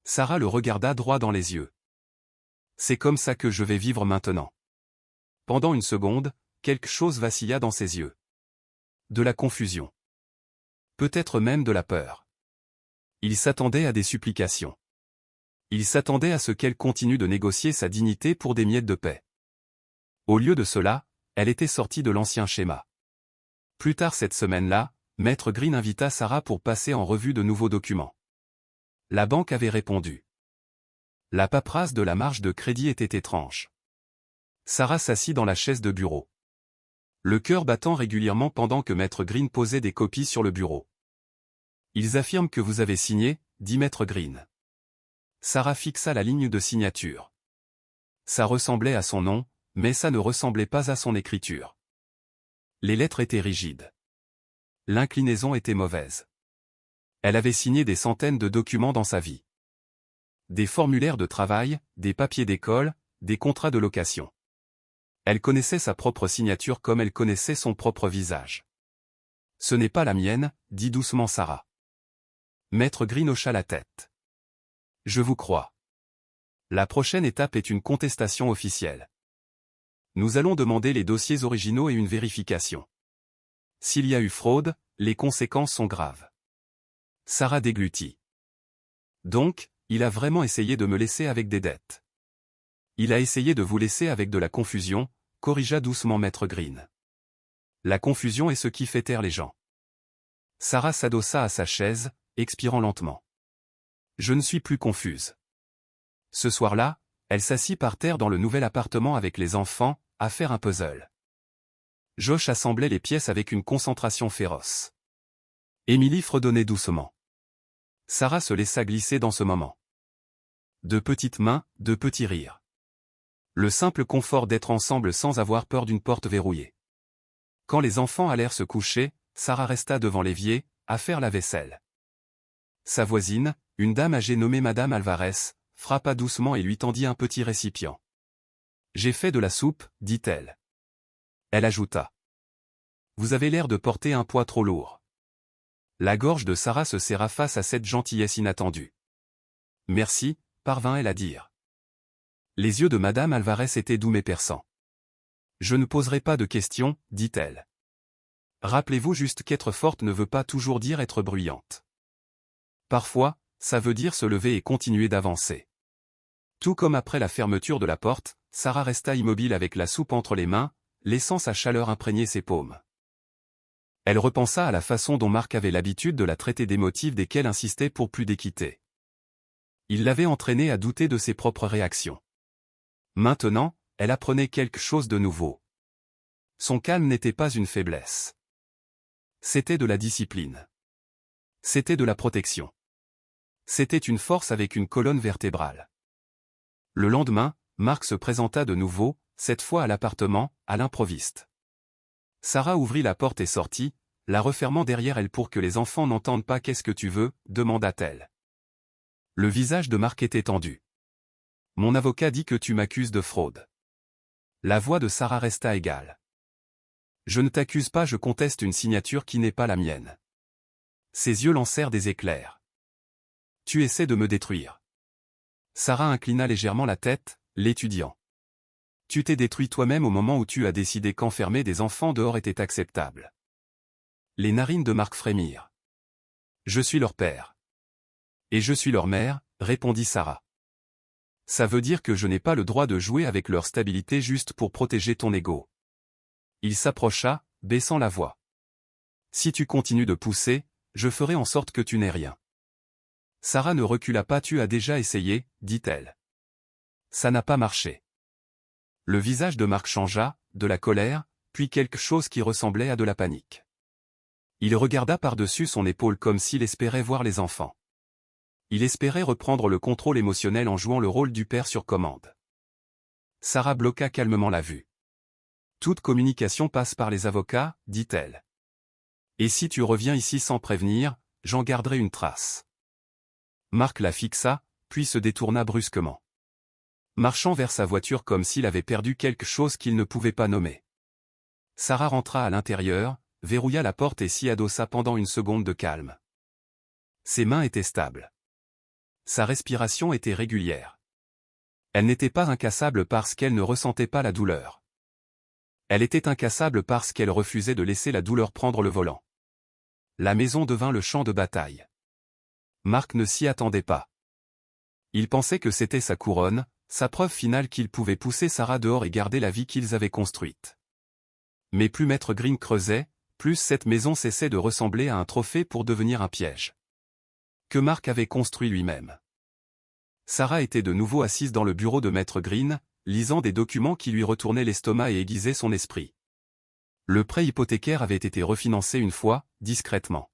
Sarah le regarda droit dans les yeux. C'est comme ça que je vais vivre maintenant. Pendant une seconde, quelque chose vacilla dans ses yeux. De la confusion. Peut-être même de la peur. Il s'attendait à des supplications. Il s'attendait à ce qu'elle continue de négocier sa dignité pour des miettes de paix. Au lieu de cela, elle était sortie de l'ancien schéma. Plus tard cette semaine-là, Maître Green invita Sarah pour passer en revue de nouveaux documents. La banque avait répondu. La paperasse de la marge de crédit était étrange. Sarah s'assit dans la chaise de bureau. Le cœur battant régulièrement pendant que Maître Green posait des copies sur le bureau. Ils affirment que vous avez signé, dit Maître Green. Sarah fixa la ligne de signature. Ça ressemblait à son nom, mais ça ne ressemblait pas à son écriture. Les lettres étaient rigides. L'inclinaison était mauvaise. Elle avait signé des centaines de documents dans sa vie. Des formulaires de travail, des papiers d'école, des contrats de location. Elle connaissait sa propre signature comme elle connaissait son propre visage. Ce n'est pas la mienne, dit doucement Sarah. Maître Green hocha la tête. Je vous crois. La prochaine étape est une contestation officielle. Nous allons demander les dossiers originaux et une vérification. S'il y a eu fraude, les conséquences sont graves. Sarah déglutit. Donc, il a vraiment essayé de me laisser avec des dettes. Il a essayé de vous laisser avec de la confusion, corrigea doucement Maître Green. La confusion est ce qui fait taire les gens. Sarah s'adossa à sa chaise, expirant lentement. Je ne suis plus confuse. Ce soir-là, elle s'assit par terre dans le nouvel appartement avec les enfants, à faire un puzzle. Josh assemblait les pièces avec une concentration féroce. Emily fredonnait doucement. Sarah se laissa glisser dans ce moment. De petites mains, de petits rires. Le simple confort d'être ensemble sans avoir peur d'une porte verrouillée. Quand les enfants allèrent se coucher, Sarah resta devant l'évier, à faire la vaisselle. Sa voisine, une dame âgée nommée Madame Alvarez, frappa doucement et lui tendit un petit récipient. « J'ai fait de la soupe, dit-elle. » Elle ajouta. « Vous avez l'air de porter un poids trop lourd. » La gorge de Sarah se serra face à cette gentillesse inattendue. « Merci, parvint-elle à dire. » Les yeux de Madame Alvarez étaient doux mais perçants. « Je ne poserai pas de questions, dit-elle. Rappelez-vous juste qu'être forte ne veut pas toujours dire être bruyante. Parfois, ça veut dire se lever et continuer d'avancer. » Tout comme après la fermeture de la porte, Sarah resta immobile avec la soupe entre les mains, laissant sa chaleur imprégner ses paumes. Elle repensa à la façon dont Marc avait l'habitude de la traiter d'émotive dès qu'elle insistait pour plus d'équité. Il l'avait entraînée à douter de ses propres réactions. Maintenant, elle apprenait quelque chose de nouveau. Son calme n'était pas une faiblesse. C'était de la discipline. C'était de la protection. C'était une force avec une colonne vertébrale. Le lendemain, Marc se présenta de nouveau, cette fois à l'appartement, à l'improviste. Sarah ouvrit la porte et sortit, la refermant derrière elle pour que les enfants n'entendent pas. « Qu'est-ce que tu veux » demanda-t-elle. Le visage de Marc était tendu. « Mon avocat dit que tu m'accuses de fraude. » La voix de Sarah resta égale. « Je ne t'accuse pas, je conteste une signature qui n'est pas la mienne. » Ses yeux lancèrent des éclairs. « Tu essaies de me détruire. » Sarah inclina légèrement la tête, l'étudiant. « Tu t'es détruit toi-même au moment où tu as décidé qu'enfermer des enfants dehors était acceptable. » Les narines de Marc frémirent. « Je suis leur père. »« Et je suis leur mère, » répondit Sarah. « Ça veut dire que je n'ai pas le droit de jouer avec leur stabilité juste pour protéger ton ego. » Il s'approcha, baissant la voix. « Si tu continues de pousser, je ferai en sorte que tu n'aies rien. » Sarah ne recula pas. « Tu as déjà essayé, dit-elle. Ça n'a pas marché. » Le visage de Marc changea, de la colère, puis quelque chose qui ressemblait à de la panique. Il regarda par-dessus son épaule comme s'il espérait voir les enfants. Il espérait reprendre le contrôle émotionnel en jouant le rôle du père sur commande. Sarah bloqua calmement la vue. « Toute communication passe par les avocats, dit-elle. Et si tu reviens ici sans prévenir, j'en garderai une trace. » Marc la fixa, puis se détourna brusquement. Marchant vers sa voiture comme s'il avait perdu quelque chose qu'il ne pouvait pas nommer. Sarah rentra à l'intérieur, verrouilla la porte et s'y adossa pendant une seconde de calme. Ses mains étaient stables. Sa respiration était régulière. Elle n'était pas incassable parce qu'elle ne ressentait pas la douleur. Elle était incassable parce qu'elle refusait de laisser la douleur prendre le volant. La maison devint le champ de bataille. Marc ne s'y attendait pas. Il pensait que c'était sa couronne, sa preuve finale qu'il pouvait pousser Sarah dehors et garder la vie qu'ils avaient construite. Mais plus Maître Green creusait, plus cette maison cessait de ressembler à un trophée pour devenir un piège. Que Marc avait construit lui-même. Sarah était de nouveau assise dans le bureau de Maître Green, lisant des documents qui lui retournaient l'estomac et aiguisaient son esprit. Le prêt hypothécaire avait été refinancé une fois, discrètement.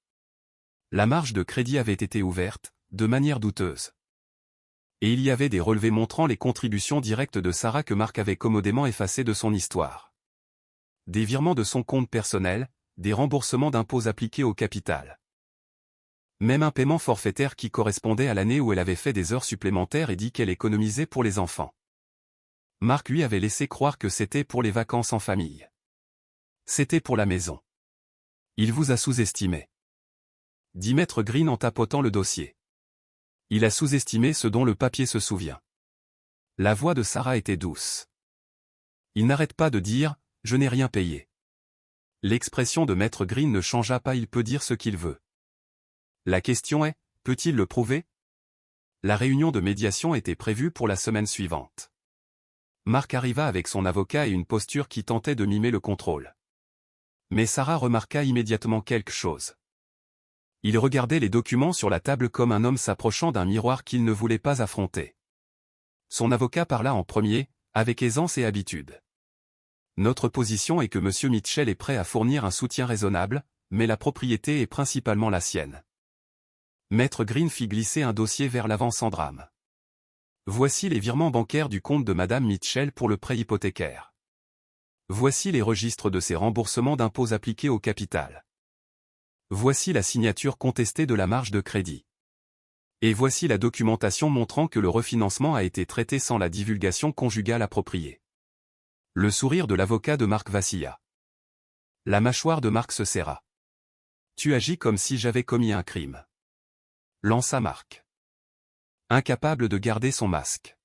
La marge de crédit avait été ouverte, de manière douteuse. Et il y avait des relevés montrant les contributions directes de Sarah que Marc avait commodément effacées de son histoire. Des virements de son compte personnel, des remboursements d'impôts appliqués au capital. Même un paiement forfaitaire qui correspondait à l'année où elle avait fait des heures supplémentaires et dit qu'elle économisait pour les enfants. Marc lui avait laissé croire que c'était pour les vacances en famille. C'était pour la maison. Il vous a sous-estimé. Dit Maître Green en tapotant le dossier. Il a sous-estimé ce dont le papier se souvient. La voix de Sarah était douce. Il n'arrête pas de dire « je n'ai rien payé ». L'expression de Maître Green ne changea pas, il peut dire ce qu'il veut. La question est, peut-il le prouver? La réunion de médiation était prévue pour la semaine suivante. Marc arriva avec son avocat et une posture qui tentait de mimer le contrôle. Mais Sarah remarqua immédiatement quelque chose. Il regardait les documents sur la table comme un homme s'approchant d'un miroir qu'il ne voulait pas affronter. Son avocat parla en premier, avec aisance et habitude. Notre position est que M. Mitchell est prêt à fournir un soutien raisonnable, mais la propriété est principalement la sienne. Maître Green fit glisser un dossier vers l'avant sans drame. Voici les virements bancaires du compte de Madame Mitchell pour le prêt hypothécaire. Voici les registres de ses remboursements d'impôts appliqués au capital. Voici la signature contestée de la marge de crédit. Et voici la documentation montrant que le refinancement a été traité sans la divulgation conjugale appropriée. Le sourire de l'avocat de Marc vacilla. La mâchoire de Marc se serra. Tu agis comme si j'avais commis un crime. Lança Marc. Incapable de garder son masque.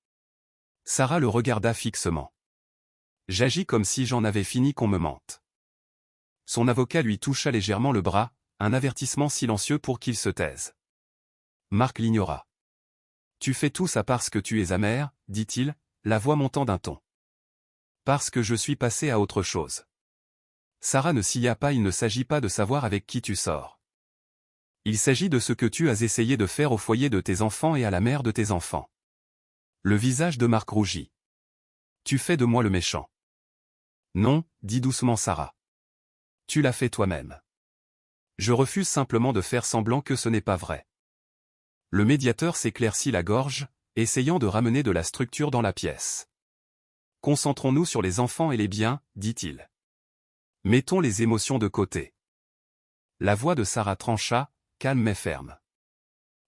Sarah le regarda fixement. J'agis comme si j'en avais fini qu'on me mente. Son avocat lui toucha légèrement le bras, un avertissement silencieux pour qu'il se taise. Marc l'ignora. Tu fais tout ça parce que tu es amer, dit-il, la voix montant d'un ton. Parce que je suis passé à autre chose. Sarah ne sia pas, il ne s'agit pas de savoir avec qui tu sors. Il s'agit de ce que tu as essayé de faire au foyer de tes enfants et à la mère de tes enfants. Le visage de Marc rougit. Tu fais de moi le méchant. Non, dit doucement Sarah. Tu l'as fait toi-même. Je refuse simplement de faire semblant que ce n'est pas vrai. Le médiateur s'éclaircit la gorge, essayant de ramener de la structure dans la pièce. Concentrons-nous sur les enfants et les biens, dit-il. Mettons les émotions de côté. La voix de Sarah trancha, calme mais ferme.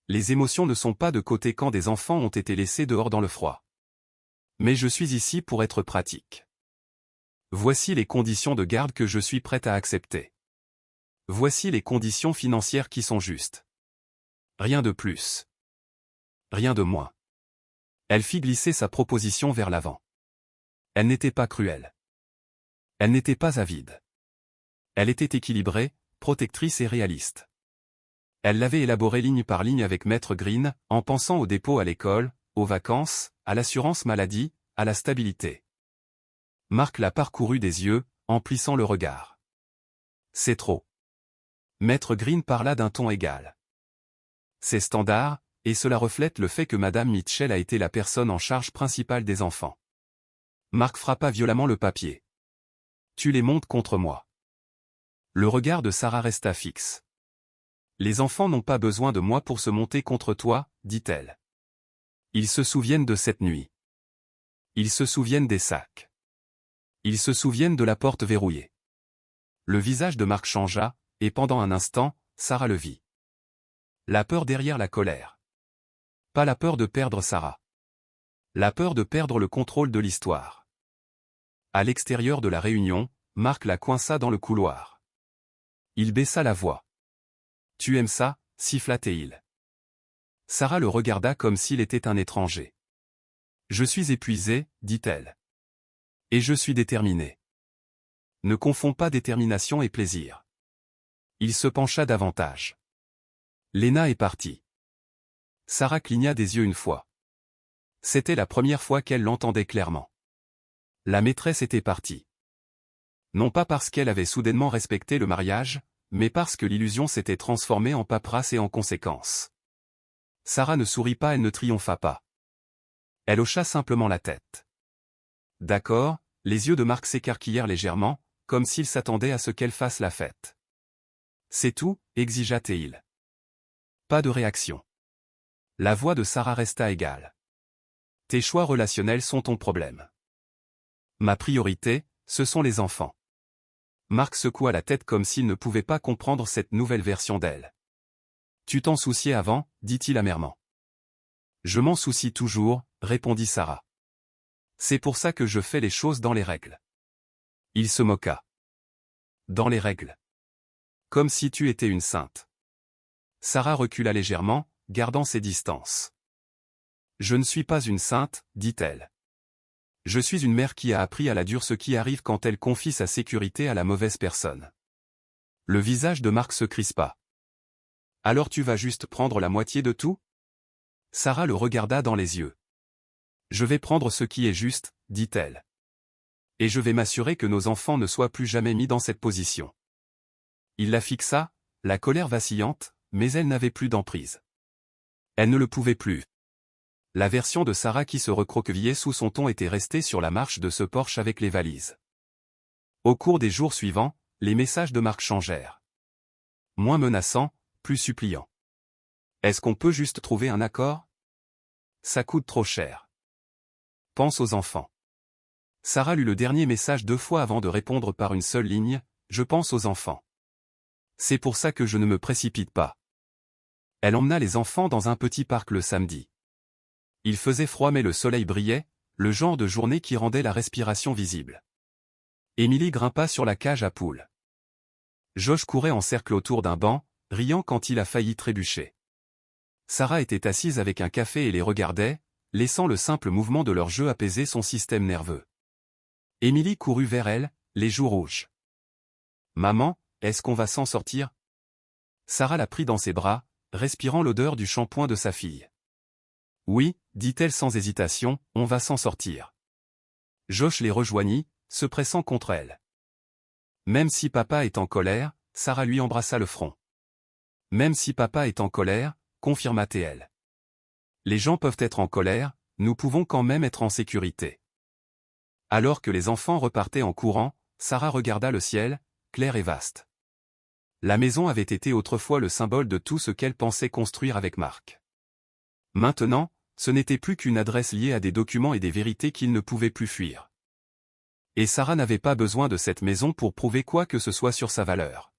Les émotions ne sont pas de côté quand des enfants ont été laissés dehors dans le froid. Mais je suis ici pour être pratique. Voici les conditions de garde que je suis prête à accepter. Voici les conditions financières qui sont justes. Rien de plus. Rien de moins. Elle fit glisser sa proposition vers l'avant. Elle n'était pas cruelle. Elle n'était pas avide. Elle était équilibrée, protectrice et réaliste. Elle l'avait élaborée ligne par ligne avec Maître Green, en pensant au dépôt à l'école, aux vacances, à l'assurance maladie, à la stabilité. Marc la parcourut des yeux, en plissant le regard. C'est trop. Maître Green parla d'un ton égal. C'est standard, et cela reflète le fait que Madame Mitchell a été la personne en charge principale des enfants. Marc frappa violemment le papier. Tu les montes contre moi. Le regard de Sarah resta fixe. Les enfants n'ont pas besoin de moi pour se monter contre toi, dit-elle. Ils se souviennent de cette nuit. Ils se souviennent des sacs. Ils se souviennent de la porte verrouillée. Le visage de Marc changea, et pendant un instant, Sarah le vit. La peur derrière la colère. Pas la peur de perdre Sarah. La peur de perdre le contrôle de l'histoire. À l'extérieur de la réunion, Marc la coinça dans le couloir. Il baissa la voix. « Tu aimes ça » siffla-t-il. Sarah le regarda comme s'il était un étranger. Je suis épuisée, dit-elle. Et je suis déterminée. Ne confonds pas détermination et plaisir. Il se pencha davantage. Léna est partie. Sarah cligna des yeux une fois. C'était la première fois qu'elle l'entendait clairement. La maîtresse était partie. Non pas parce qu'elle avait soudainement respecté le mariage, mais parce que l'illusion s'était transformée en paperasse et en conséquence. Sarah ne sourit pas, elle ne triompha pas. Elle hocha simplement la tête. D'accord, les yeux de Marc s'écarquillèrent légèrement, comme s'il s'attendait à ce qu'elle fasse la fête. C'est tout, exigea Théil. Pas de réaction. La voix de Sarah resta égale. Tes choix relationnels sont ton problème. Ma priorité, ce sont les enfants. Marc secoua la tête comme s'il ne pouvait pas comprendre cette nouvelle version d'elle. Tu t'en souciais avant, dit-il amèrement. Je m'en soucie toujours, répondit Sarah. C'est pour ça que je fais les choses dans les règles. Il se moqua. Dans les règles. Comme si tu étais une sainte. Sarah recula légèrement, gardant ses distances. Je ne suis pas une sainte, dit-elle. Je suis une mère qui a appris à la dure ce qui arrive quand elle confie sa sécurité à la mauvaise personne. Le visage de Marc se crispa. Alors tu vas juste prendre la moitié de tout ? Sarah le regarda dans les yeux. Je vais prendre ce qui est juste, dit-elle. Et je vais m'assurer que nos enfants ne soient plus jamais mis dans cette position. Il la fixa, la colère vacillante, mais elle n'avait plus d'emprise. Elle ne le pouvait plus. La version de Sarah qui se recroquevillait sous son ton était restée sur la marche de ce Porsche avec les valises. Au cours des jours suivants, les messages de Marc changèrent. Moins menaçants, plus suppliants. Est-ce qu'on peut juste trouver un accord ? Ça coûte trop cher. Pense aux enfants. Sarah lut le dernier message 2 fois avant de répondre par une seule ligne, je pense aux enfants. C'est pour ça que je ne me précipite pas. Elle emmena les enfants dans un petit parc le samedi. Il faisait froid mais le soleil brillait, le genre de journée qui rendait la respiration visible. Émilie grimpa sur la cage à poules. Josh courait en cercle autour d'un banc, riant quand il a failli trébucher. Sarah était assise avec un café et les regardait, laissant le simple mouvement de leur jeu apaiser son système nerveux. Émilie courut vers elle, les joues rouges. « Maman, est-ce qu'on va s'en sortir ?» Sarah la prit dans ses bras, respirant l'odeur du shampoing de sa fille. « Oui, dit-elle sans hésitation, on va s'en sortir. » Josh les rejoignit, se pressant contre elle. Même si papa est en colère, Sarah lui embrassa le front. Même si papa est en colère, confirma Théel. Les gens peuvent être en colère, nous pouvons quand même être en sécurité. Alors que les enfants repartaient en courant, Sarah regarda le ciel, clair et vaste. La maison avait été autrefois le symbole de tout ce qu'elle pensait construire avec Marc. Maintenant, ce n'était plus qu'une adresse liée à des documents et des vérités qu'il ne pouvait plus fuir. Et Sarah n'avait pas besoin de cette maison pour prouver quoi que ce soit sur sa valeur.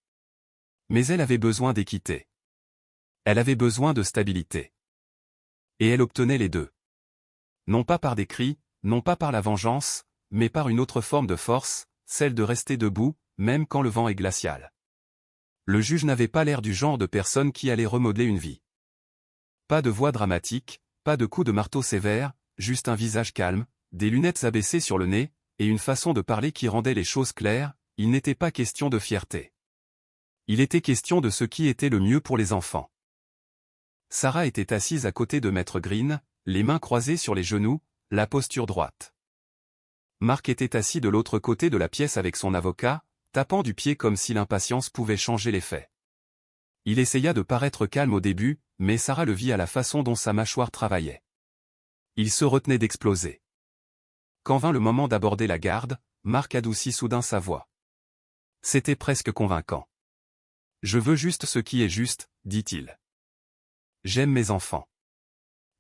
Mais elle avait besoin d'équité. Elle avait besoin de stabilité. Et elle obtenait les deux. Non pas par des cris, non pas par la vengeance, mais par une autre forme de force, celle de rester debout, même quand le vent est glacial. Le juge n'avait pas l'air du genre de personne qui allait remodeler une vie. Pas de voix dramatique, pas de coups de marteau sévères, juste un visage calme, des lunettes abaissées sur le nez, et une façon de parler qui rendait les choses claires, il n'était pas question de fierté. Il était question de ce qui était le mieux pour les enfants. Sarah était assise à côté de Maître Green, les mains croisées sur les genoux, la posture droite. Marc était assis de l'autre côté de la pièce avec son avocat, tapant du pied comme si l'impatience pouvait changer les faits. Il essaya de paraître calme au début, mais Sarah le vit à la façon dont sa mâchoire travaillait. Il se retenait d'exploser. Quand vint le moment d'aborder la garde, Marc adoucit soudain sa voix. C'était presque convaincant. « Je veux juste ce qui est juste, » dit-il. « J'aime mes enfants.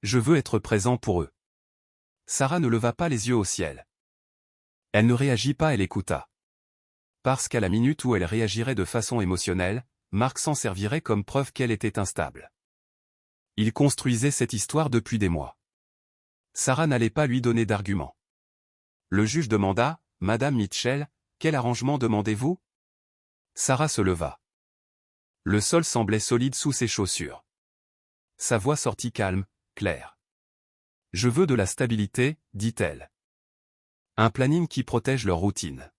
Je veux être présent pour eux. » Sarah ne leva pas les yeux au ciel. Elle ne réagit pas, elle écouta. Parce qu'à la minute où elle réagirait de façon émotionnelle, Marc s'en servirait comme preuve qu'elle était instable. Il construisait cette histoire depuis des mois. Sarah n'allait pas lui donner d'arguments. Le juge demanda, « Madame Mitchell, quel arrangement demandez-vous » Sarah se leva. Le sol semblait solide sous ses chaussures. Sa voix sortit calme, claire. Je veux de la stabilité, dit-elle. Un planning qui protège leur routine.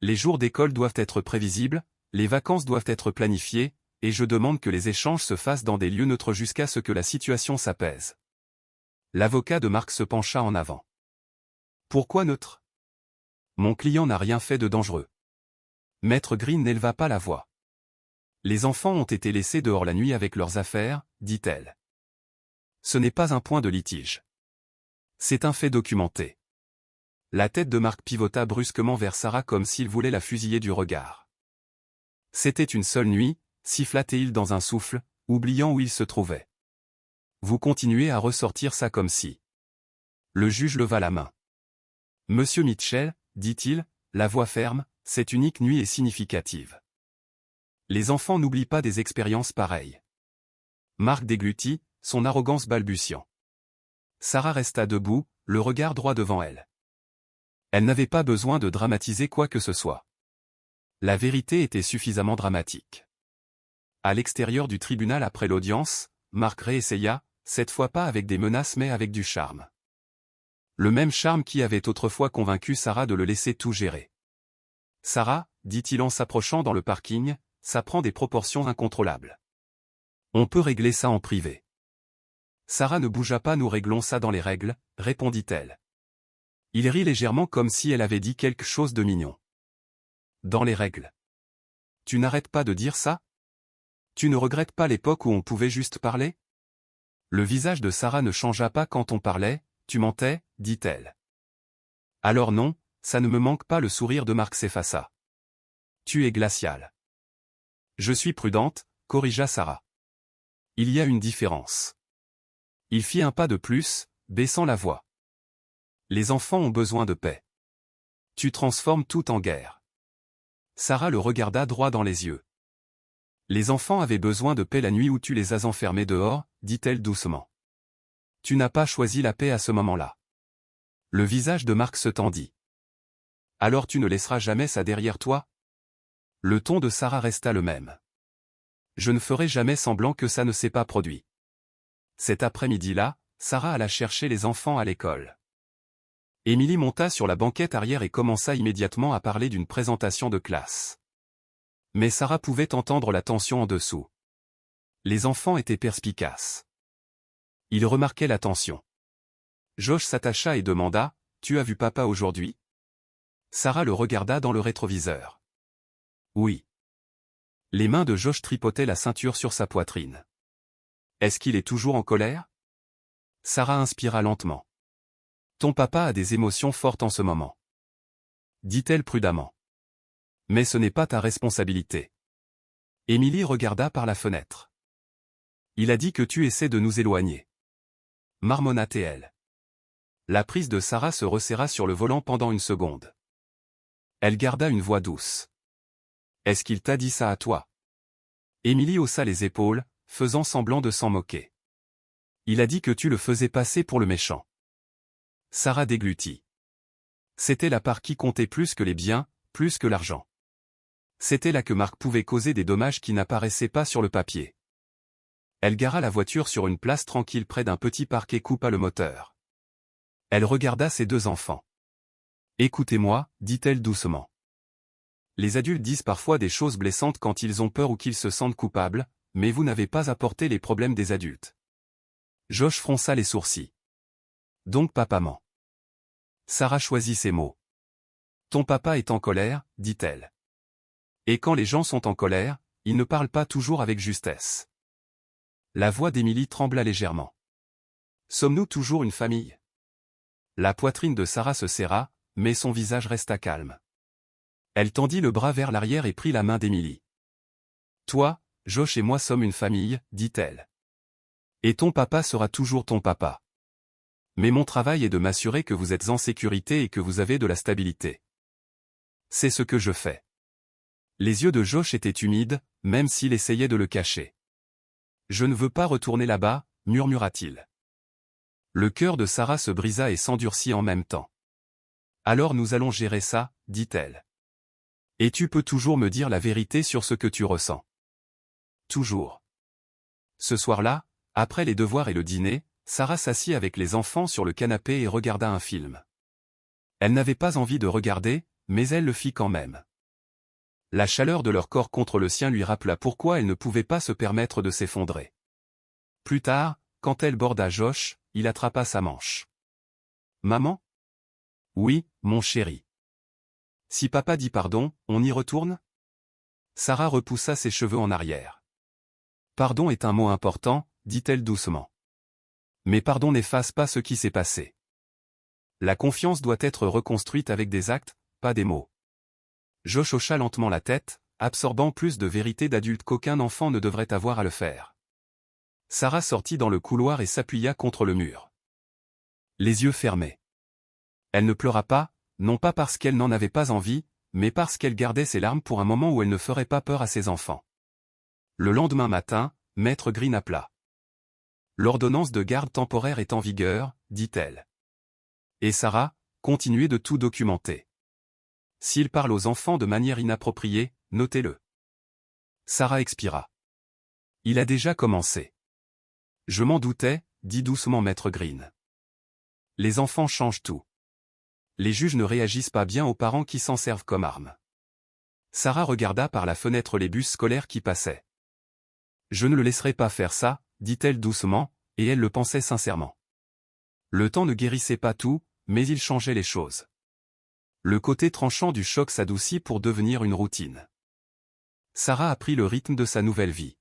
Les jours d'école doivent être prévisibles, les vacances doivent être planifiées, et je demande que les échanges se fassent dans des lieux neutres jusqu'à ce que la situation s'apaise. L'avocat de Marc se pencha en avant. Pourquoi neutre? Mon client n'a rien fait de dangereux. Maître Green n'éleva pas la voix. Les enfants ont été laissés dehors la nuit avec leurs affaires, dit-elle. Ce n'est pas un point de litige. C'est un fait documenté. La tête de Marc pivota brusquement vers Sarah comme s'il voulait la fusiller du regard. C'était une seule nuit, siffla-t-il dans un souffle, oubliant où il se trouvait. Vous continuez à ressortir ça comme si. Le juge leva la main. Monsieur Mitchell, dit-il, la voix ferme, cette unique nuit est significative. Les enfants n'oublient pas des expériences pareilles. Marc déglutit, son arrogance balbutiant. Sarah resta debout, le regard droit devant elle. Elle n'avait pas besoin de dramatiser quoi que ce soit. La vérité était suffisamment dramatique. À l'extérieur du tribunal après l'audience, Marc réessaya, cette fois pas avec des menaces mais avec du charme. Le même charme qui avait autrefois convaincu Sarah de le laisser tout gérer. Sarah, dit-il en s'approchant dans le parking, ça prend des proportions incontrôlables. On peut régler ça en privé. Sarah ne bougea pas, nous réglons ça dans les règles, répondit-elle. Il rit légèrement comme si elle avait dit quelque chose de mignon. Dans les règles. Tu n'arrêtes pas de dire ça? Tu ne regrettes pas l'époque où on pouvait juste parler? Le visage de Sarah ne changea pas quand on parlait, tu mentais, dit-elle. Alors non, ça ne me manque pas, le sourire de Marc s'effaça. Tu es glacial. Je suis prudente, corrigea Sarah. Il y a une différence. Il fit un pas de plus, baissant la voix. Les enfants ont besoin de paix. Tu transformes tout en guerre. Sarah le regarda droit dans les yeux. Les enfants avaient besoin de paix la nuit où tu les as enfermés dehors, dit-elle doucement. Tu n'as pas choisi la paix à ce moment-là. Le visage de Marc se tendit. Alors tu ne laisseras jamais ça derrière toi? Le ton de Sarah resta le même. Je ne ferai jamais semblant que ça ne s'est pas produit. Cet après-midi-là, Sarah alla chercher les enfants à l'école. Émilie monta sur la banquette arrière et commença immédiatement à parler d'une présentation de classe. Mais Sarah pouvait entendre la tension en dessous. Les enfants étaient perspicaces. Ils remarquaient la tension. Josh s'attacha et demanda, « Tu as vu papa aujourd'hui ?» Sarah le regarda dans le rétroviseur. Oui. Les mains de Josh tripotaient la ceinture sur sa poitrine. Est-ce qu'il est toujours en colère? Sarah inspira lentement. Ton papa a des émotions fortes en ce moment. Dit-elle prudemment. Mais ce n'est pas ta responsabilité. Émilie regarda par la fenêtre. Il a dit que tu essaies de nous éloigner. Marmonna-t-elle. La prise de Sarah se resserra sur le volant pendant une seconde. Elle garda une voix douce. Est-ce qu'il t'a dit ça à toi? Émilie haussa les épaules, faisant semblant de s'en moquer. Il a dit que tu le faisais passer pour le méchant. Sarah déglutit. C'était la part qui comptait plus que les biens, plus que l'argent. C'était là que Marc pouvait causer des dommages qui n'apparaissaient pas sur le papier. Elle gara la voiture sur une place tranquille près d'un petit parc et coupa le moteur. Elle regarda ses deux enfants. Écoutez-moi, dit-elle doucement. Les adultes disent parfois des choses blessantes quand ils ont peur ou qu'ils se sentent coupables, mais vous n'avez pas apporté les problèmes des adultes. Josh fronça les sourcils. Donc papa ment. Sarah choisit ses mots. Ton papa est en colère, dit-elle. Et quand les gens sont en colère, ils ne parlent pas toujours avec justesse. La voix d'Émilie trembla légèrement. Sommes-nous toujours une famille? La poitrine de Sarah se serra, mais son visage resta calme. Elle tendit le bras vers l'arrière et prit la main d'Émilie. Toi, Josh et moi sommes une famille, dit-elle. Et ton papa sera toujours ton papa. Mais mon travail est de m'assurer que vous êtes en sécurité et que vous avez de la stabilité. C'est ce que je fais. Les yeux de Josh étaient humides, même s'il essayait de le cacher. Je ne veux pas retourner là-bas, murmura-t-il. Le cœur de Sarah se brisa et s'endurcit en même temps. Alors nous allons gérer ça, dit-elle. Et tu peux toujours me dire la vérité sur ce que tu ressens. Toujours. Ce soir-là, après les devoirs et le dîner, Sarah s'assit avec les enfants sur le canapé et regarda un film. Elle n'avait pas envie de regarder, mais elle le fit quand même. La chaleur de leur corps contre le sien lui rappela pourquoi elle ne pouvait pas se permettre de s'effondrer. Plus tard, quand elle borda Josh, il attrapa sa manche. « Maman ? » ?»« Oui, mon chéri. »« Si papa dit pardon, on y retourne ?» Sarah repoussa ses cheveux en arrière. « Pardon est un mot important, » dit-elle doucement. « Mais pardon n'efface pas ce qui s'est passé. La confiance doit être reconstruite avec des actes, pas des mots. » Josh hocha lentement la tête, absorbant plus de vérité d'adulte qu'aucun enfant ne devrait avoir à le faire. Sarah sortit dans le couloir et s'appuya contre le mur. Les yeux fermés. Elle ne pleura pas, non pas parce qu'elle n'en avait pas envie, mais parce qu'elle gardait ses larmes pour un moment où elle ne ferait pas peur à ses enfants. Le lendemain matin, Maître Green appela. « L'ordonnance de garde temporaire est en vigueur, » dit-elle. Et Sarah, continuez de tout documenter. S'il parle aux enfants de manière inappropriée, notez-le. Sarah expira. Il a déjà commencé. Je m'en doutais, dit doucement Maître Green. Les enfants changent tout. Les juges ne réagissent pas bien aux parents qui s'en servent comme arme. Sarah regarda par la fenêtre les bus scolaires qui passaient. Je ne le laisserai pas faire ça, dit-elle doucement, et elle le pensait sincèrement. Le temps ne guérissait pas tout, mais il changeait les choses. Le côté tranchant du choc s'adoucit pour devenir une routine. Sarah a pris le rythme de sa nouvelle vie.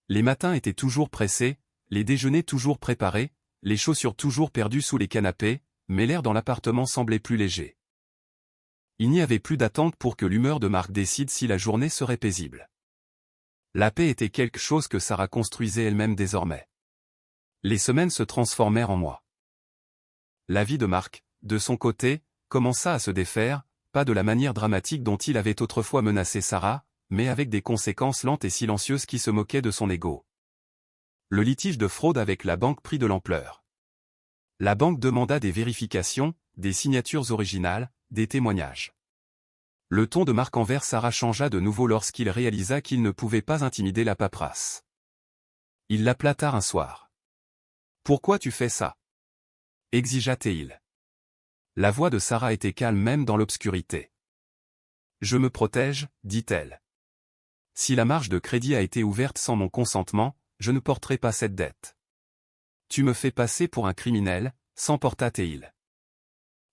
Les matins étaient toujours pressés, les déjeuners toujours préparés, les chaussures toujours perdues sous les canapés, mais l'air dans l'appartement semblait plus léger. Il n'y avait plus d'attente pour que l'humeur de Mark décide si la journée serait paisible. La paix était quelque chose que Sarah construisait elle-même désormais. Les semaines se transformèrent en mois. La vie de Mark, de son côté, commença à se défaire, pas de la manière dramatique dont il avait autrefois menacé Sarah, mais avec des conséquences lentes et silencieuses qui se moquaient de son ego. Le litige de fraude avec la banque prit de l'ampleur. La banque demanda des vérifications, des signatures originales, des témoignages. Le ton de Mark envers Sarah changea de nouveau lorsqu'il réalisa qu'il ne pouvait pas intimider la paperasse. Il l'appela tard un soir. « Pourquoi tu fais ça ?» exigea-t-il. La voix de Sarah était calme même dans l'obscurité. « Je me protège, dit-elle. Si la marge de crédit a été ouverte sans mon consentement, je ne porterai pas cette dette. Tu me fais passer pour un criminel, s'emporta-t-il.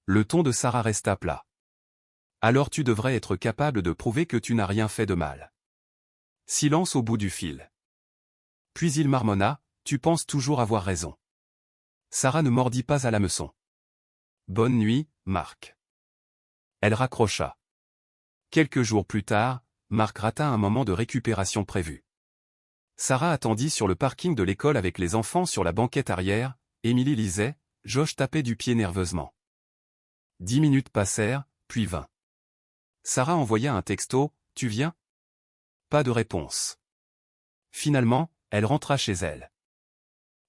Le ton de Sarah resta plat. Alors tu devrais être capable de prouver que tu n'as rien fait de mal. Silence au bout du fil. Puis il marmonna, tu penses toujours avoir raison. Sarah ne mordit pas à l'hameçon. Bonne nuit, Mark. Elle raccrocha. Quelques jours plus tard, Mark rata un moment de récupération prévu. Sarah attendit sur le parking de l'école avec les enfants sur la banquette arrière, Emily lisait, Josh tapait du pied nerveusement. 10 minutes passèrent, puis 20. Sarah envoya un texto, « Tu viens ?» Pas de réponse. Finalement, elle rentra chez elle.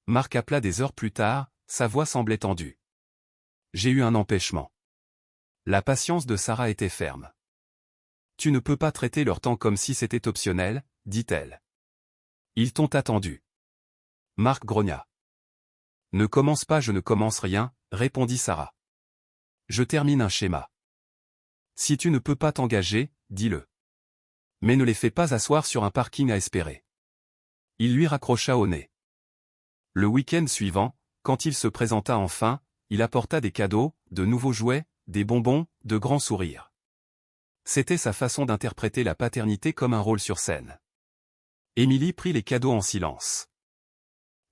Mark appela des heures plus tard, sa voix semblait tendue. « J'ai eu un empêchement. » La patience de Sarah était ferme. « Tu ne peux pas traiter leur temps comme si c'était optionnel, » dit-elle. « Ils t'ont attendu. » Mark grogna. « Ne commence pas, je ne commence rien, » répondit Sarah. « Je termine un schéma. Si tu ne peux pas t'engager, dis-le. Mais ne les fais pas asseoir sur un parking à espérer. » Il lui raccrocha au nez. Le week-end suivant, quand il se présenta enfin, il apporta des cadeaux, de nouveaux jouets, des bonbons, de grands sourires. C'était sa façon d'interpréter la paternité comme un rôle sur scène. Emily prit les cadeaux en silence.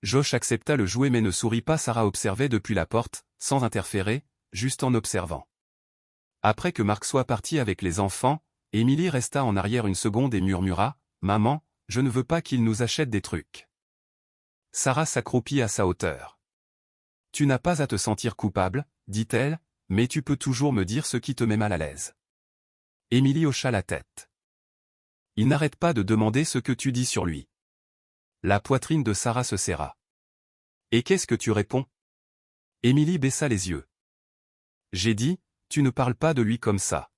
Josh accepta le jouet mais ne sourit pas. Sarah observait depuis la porte, sans interférer, juste en observant. Après que Mark soit parti avec les enfants, Emily resta en arrière une seconde et murmura, « Maman, je ne veux pas qu'il nous achète des trucs. » Sarah s'accroupit à sa hauteur. « Tu n'as pas à te sentir coupable, » dit-elle, « mais tu peux toujours me dire ce qui te met mal à l'aise. » Emily hocha la tête. « Il n'arrête pas de demander ce que tu dis sur lui. » La poitrine de Sarah se serra. « Et qu'est-ce que tu réponds ?» Emily baissa les yeux. « J'ai dit, tu ne parles pas de lui comme ça. »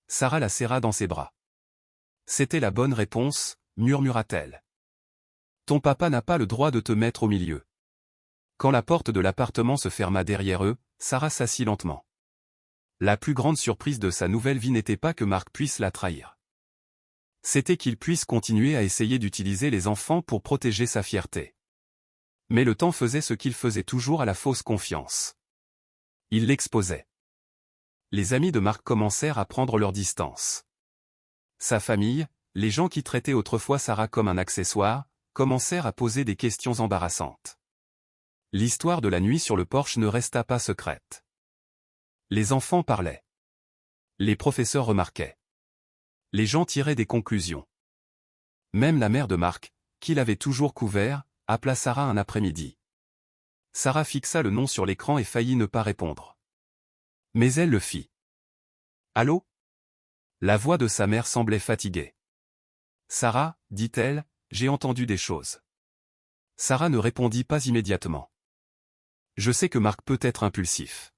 Sarah la serra dans ses bras. « C'était la bonne réponse, » murmura-t-elle. « Ton papa n'a pas le droit de te mettre au milieu. » Quand la porte de l'appartement se ferma derrière eux, Sarah s'assit lentement. La plus grande surprise de sa nouvelle vie n'était pas que Mark puisse la trahir. C'était qu'il puisse continuer à essayer d'utiliser les enfants pour protéger sa fierté. Mais le temps faisait ce qu'il faisait toujours à la fausse confiance. Il l'exposait. Les amis de Mark commencèrent à prendre leur distance. Sa famille, les gens qui traitaient autrefois Sarah comme un accessoire, commencèrent à poser des questions embarrassantes. L'histoire de la nuit sur le porche ne resta pas secrète. Les enfants parlaient. Les professeurs remarquaient. Les gens tiraient des conclusions. Même la mère de Mark, qui l'avait toujours couvert, appela Sarah un après-midi. Sarah fixa le nom sur l'écran et faillit ne pas répondre. Mais elle le fit. « Allô ?» La voix de sa mère semblait fatiguée. « Sarah, dit-elle, j'ai entendu des choses. » Sarah ne répondit pas immédiatement. « Je sais que Mark peut être impulsif. »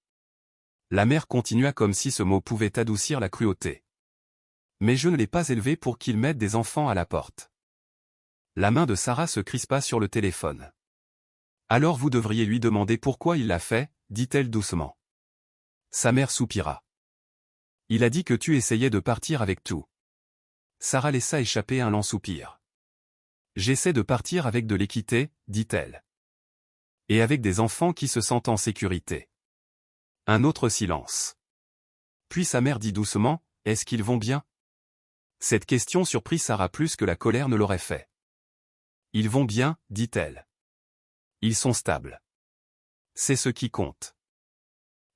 La mère continua comme si ce mot pouvait adoucir la cruauté. « Mais je ne l'ai pas élevé pour qu'il mette des enfants à la porte. » La main de Sarah se crispa sur le téléphone. « Alors vous devriez lui demander pourquoi il l'a fait, dit-elle doucement. Sa mère soupira. « Il a dit que tu essayais de partir avec tout. » Sarah laissa échapper un lent soupir. « J'essaie de partir avec de l'équité, dit-elle. Et avec des enfants qui se sentent en sécurité. » Un autre silence. Puis sa mère dit doucement, « Est-ce qu'ils vont bien ?» Cette question surprit Sarah plus que la colère ne l'aurait fait. « Ils vont bien, dit-elle. Ils sont stables. C'est ce qui compte. »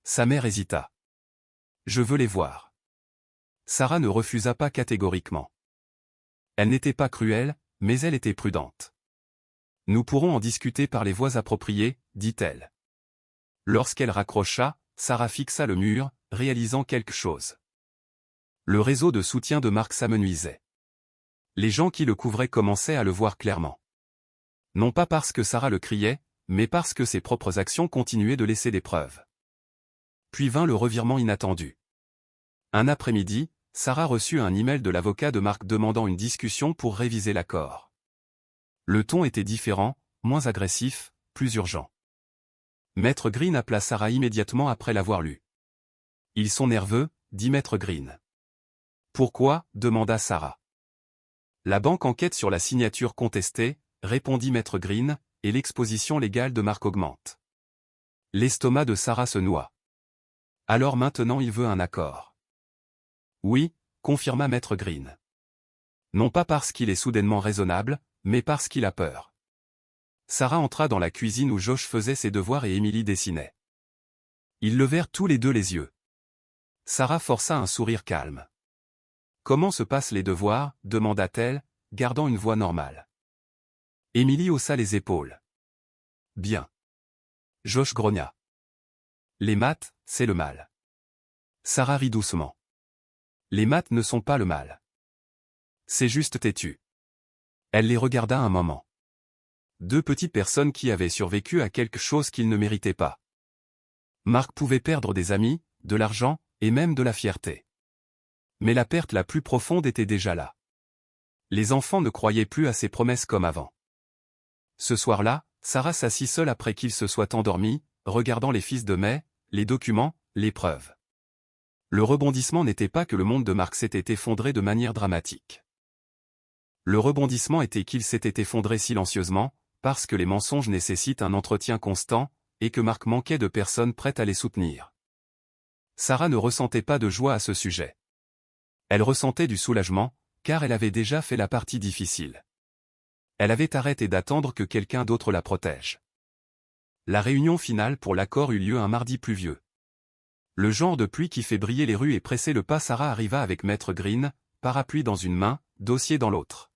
Sa mère hésita. « Je veux les voir. » Sarah ne refusa pas catégoriquement. Elle n'était pas cruelle, mais elle était prudente. « Nous pourrons en discuter par les voies appropriées, dit-elle. » Lorsqu'elle raccrocha, Sarah fixa le mur, réalisant quelque chose. Le réseau de soutien de Mark s'amenuisait. Les gens qui le couvraient commençaient à le voir clairement. Non pas parce que Sarah le criait, mais parce que ses propres actions continuaient de laisser des preuves. Puis vint le revirement inattendu. Un après-midi, Sarah reçut un email de l'avocat de Mark demandant une discussion pour réviser l'accord. Le ton était différent, moins agressif, plus urgent. Maître Green appela Sarah immédiatement après l'avoir lu. « Ils sont nerveux, dit Maître Green. »« Pourquoi ?» demanda Sarah. « La banque enquête sur la signature contestée, » répondit Maître Green, et l'exposition légale de Mark augmente. L'estomac de Sarah se noua. « Alors maintenant il veut un accord. » « Oui, » confirma Maître Green. « Non pas parce qu'il est soudainement raisonnable, mais parce qu'il a peur. » Sarah entra dans la cuisine où Josh faisait ses devoirs et Emily dessinait. Ils levèrent tous les deux les yeux. Sarah força un sourire calme. « Comment se passent les devoirs ?» demanda-t-elle, gardant une voix normale. Emily haussa les épaules. « Bien. » Josh grogna. « Les maths, c'est le mal. » Sarah rit doucement. « Les maths ne sont pas le mal. C'est juste têtu. » Elle les regarda un moment. Deux petites personnes qui avaient survécu à quelque chose qu'ils ne méritaient pas. Mark pouvait perdre des amis, de l'argent, et même de la fierté. Mais la perte la plus profonde était déjà là. Les enfants ne croyaient plus à ses promesses comme avant. Ce soir-là, Sarah s'assit seule après qu'il se soit endormi, regardant les fils de May, les documents, les preuves. Le rebondissement n'était pas que le monde de Mark s'était effondré de manière dramatique. Le rebondissement était qu'il s'était effondré silencieusement, parce que les mensonges nécessitent un entretien constant, et que Mark manquait de personnes prêtes à les soutenir. Sarah ne ressentait pas de joie à ce sujet. Elle ressentait du soulagement, car elle avait déjà fait la partie difficile. Elle avait arrêté d'attendre que quelqu'un d'autre la protège. La réunion finale pour l'accord eut lieu un mardi pluvieux. Le genre de pluie qui fait briller les rues et presser le pas. Sarah arriva avec Maître Green, parapluie dans une main, dossier dans l'autre.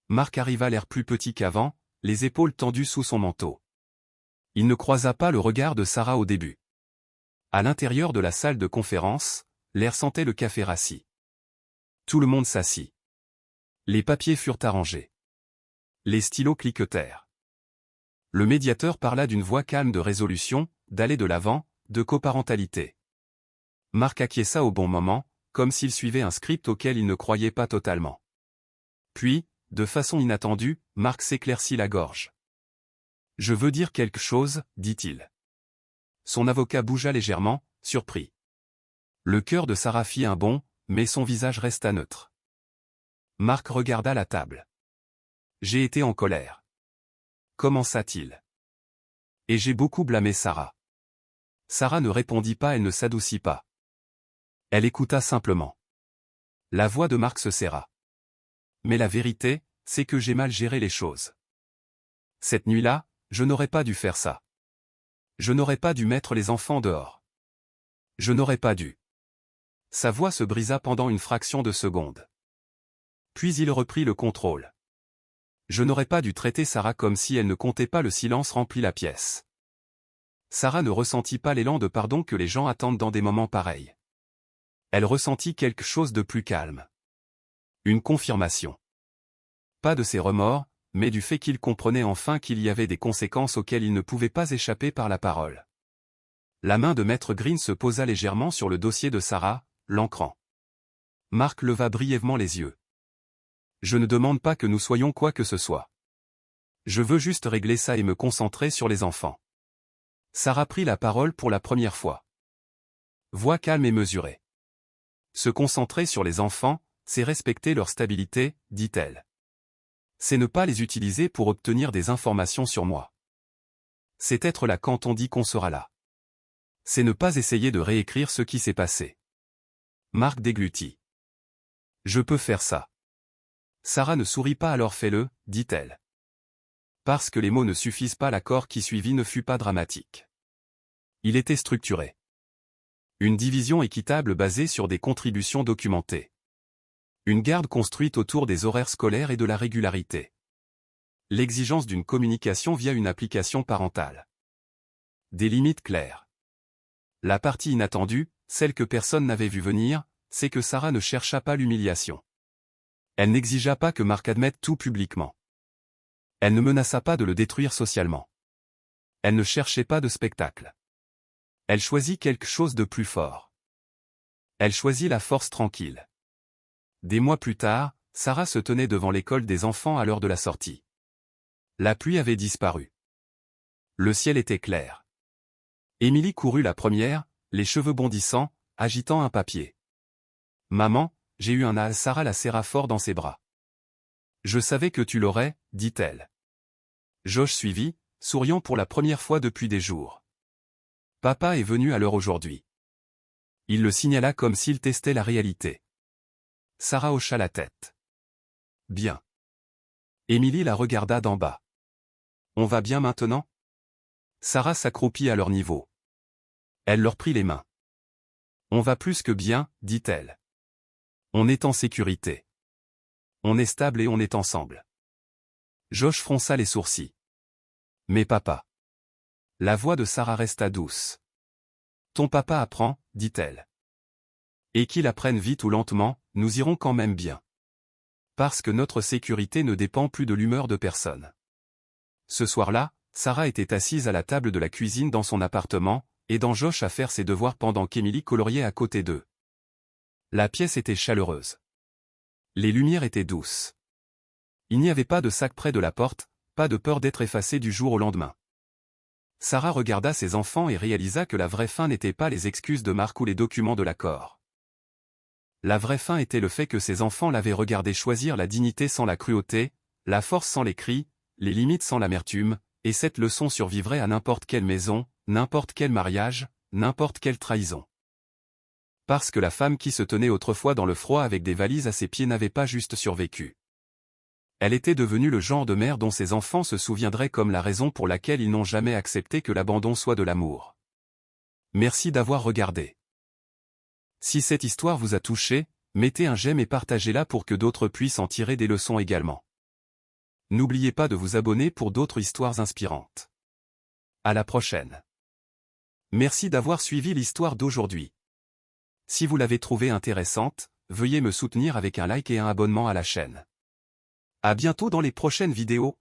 Mark arriva l'air plus petit qu'avant, les épaules tendues sous son manteau. Il ne croisa pas le regard de Sarah au début. À l'intérieur de la salle de conférence, l'air sentait le café rassis. Tout le monde s'assit. Les papiers furent arrangés. Les stylos cliquetèrent. Le médiateur parla d'une voix calme de résolution, d'aller de l'avant, de coparentalité. Mark acquiesça au bon moment, comme s'il suivait un script auquel il ne croyait pas totalement. Puis, de façon inattendue, Mark s'éclaircit la gorge. Je veux dire quelque chose, dit-il. Son avocat bougea légèrement, surpris. Le cœur de Sarah fit un bond, mais son visage resta neutre. Marc regarda la table. J'ai été en colère. Commença-t-il. Et j'ai beaucoup blâmé Sarah. Sarah ne répondit pas, elle ne s'adoucit pas. Elle écouta simplement. La voix de Marc se serra. Mais la vérité, c'est que j'ai mal géré les choses. Cette nuit-là, je n'aurais pas dû faire ça. Je n'aurais pas dû mettre les enfants dehors. Je n'aurais pas dû. Sa voix se brisa pendant une fraction de seconde. Puis il reprit le contrôle. Je n'aurais pas dû traiter Sarah comme si elle ne comptait pas. Le silence remplit la pièce. Sarah ne ressentit pas l'élan de pardon que les gens attendent dans des moments pareils. Elle ressentit quelque chose de plus calme. Une confirmation. Pas de ses remords, mais du fait qu'il comprenait enfin qu'il y avait des conséquences auxquelles il ne pouvait pas échapper par la parole. La main de Maître Green se posa légèrement sur le dossier de Sarah, l'ancrant. Marc leva brièvement les yeux. Je ne demande pas que nous soyons quoi que ce soit. Je veux juste régler ça et me concentrer sur les enfants. Sarah prit la parole pour la première fois. Voix calme et mesurée. Se concentrer sur les enfants, c'est respecter leur stabilité, dit-elle. C'est ne pas les utiliser pour obtenir des informations sur moi. C'est être là quand on dit qu'on sera là. C'est ne pas essayer de réécrire ce qui s'est passé. Marc déglutit. Je peux faire ça. Sarah ne sourit pas, alors fais-le, dit-elle. Parce que les mots ne suffisent pas, l'accord qui suivit ne fut pas dramatique. Il était structuré. Une division équitable basée sur des contributions documentées. Une garde construite autour des horaires scolaires et de la régularité. L'exigence d'une communication via une application parentale. Des limites claires. La partie inattendue, celle que personne n'avait vue venir, c'est que Sarah ne chercha pas l'humiliation. Elle n'exigea pas que Marc admette tout publiquement. Elle ne menaça pas de le détruire socialement. Elle ne cherchait pas de spectacle. Elle choisit quelque chose de plus fort. Elle choisit la force tranquille. Des mois plus tard, Sarah se tenait devant l'école des enfants à l'heure de la sortie. La pluie avait disparu. Le ciel était clair. Émilie courut la première, les cheveux bondissants, agitant un papier. « Maman, j'ai eu un A » Sarah la serra fort dans ses bras. « Je savais que tu l'aurais, » dit-elle. Josh suivit, souriant pour la première fois depuis des jours. « Papa est venu à l'heure aujourd'hui. » Il le signala comme s'il testait la réalité. Sarah hocha la tête. « Bien. » Émilie la regarda d'en bas. « On va bien maintenant ?» Sarah s'accroupit à leur niveau. Elle leur prit les mains. « On va plus que bien, » dit-elle. « On est en sécurité. On est stable et on est ensemble. » Josh fronça les sourcils. « Mais papa. » La voix de Sarah resta douce. « Ton papa apprend, » dit-elle. « Et qu'il apprenne vite ou lentement, nous irons quand même bien. Parce que notre sécurité ne dépend plus de l'humeur de personne. » Ce soir-là, Sarah était assise à la table de la cuisine dans son appartement, aidant Josh à faire ses devoirs pendant qu'Émilie coloriait à côté d'eux. La pièce était chaleureuse. Les lumières étaient douces. Il n'y avait pas de sac près de la porte, pas de peur d'être effacée du jour au lendemain. Sarah regarda ses enfants et réalisa que la vraie fin n'était pas les excuses de Marc ou les documents de l'accord. La vraie fin était le fait que ses enfants l'avaient regardé choisir la dignité sans la cruauté, la force sans les cris, les limites sans l'amertume, et cette leçon survivrait à n'importe quelle maison, n'importe quel mariage, n'importe quelle trahison. Parce que la femme qui se tenait autrefois dans le froid avec des valises à ses pieds n'avait pas juste survécu. Elle était devenue le genre de mère dont ses enfants se souviendraient comme la raison pour laquelle ils n'ont jamais accepté que l'abandon soit de l'amour. Merci d'avoir regardé. Si cette histoire vous a touché, mettez un j'aime et partagez-la pour que d'autres puissent en tirer des leçons également. N'oubliez pas de vous abonner pour d'autres histoires inspirantes. À la prochaine. Merci d'avoir suivi l'histoire d'aujourd'hui. Si vous l'avez trouvée intéressante, veuillez me soutenir avec un like et un abonnement à la chaîne. À bientôt dans les prochaines vidéos.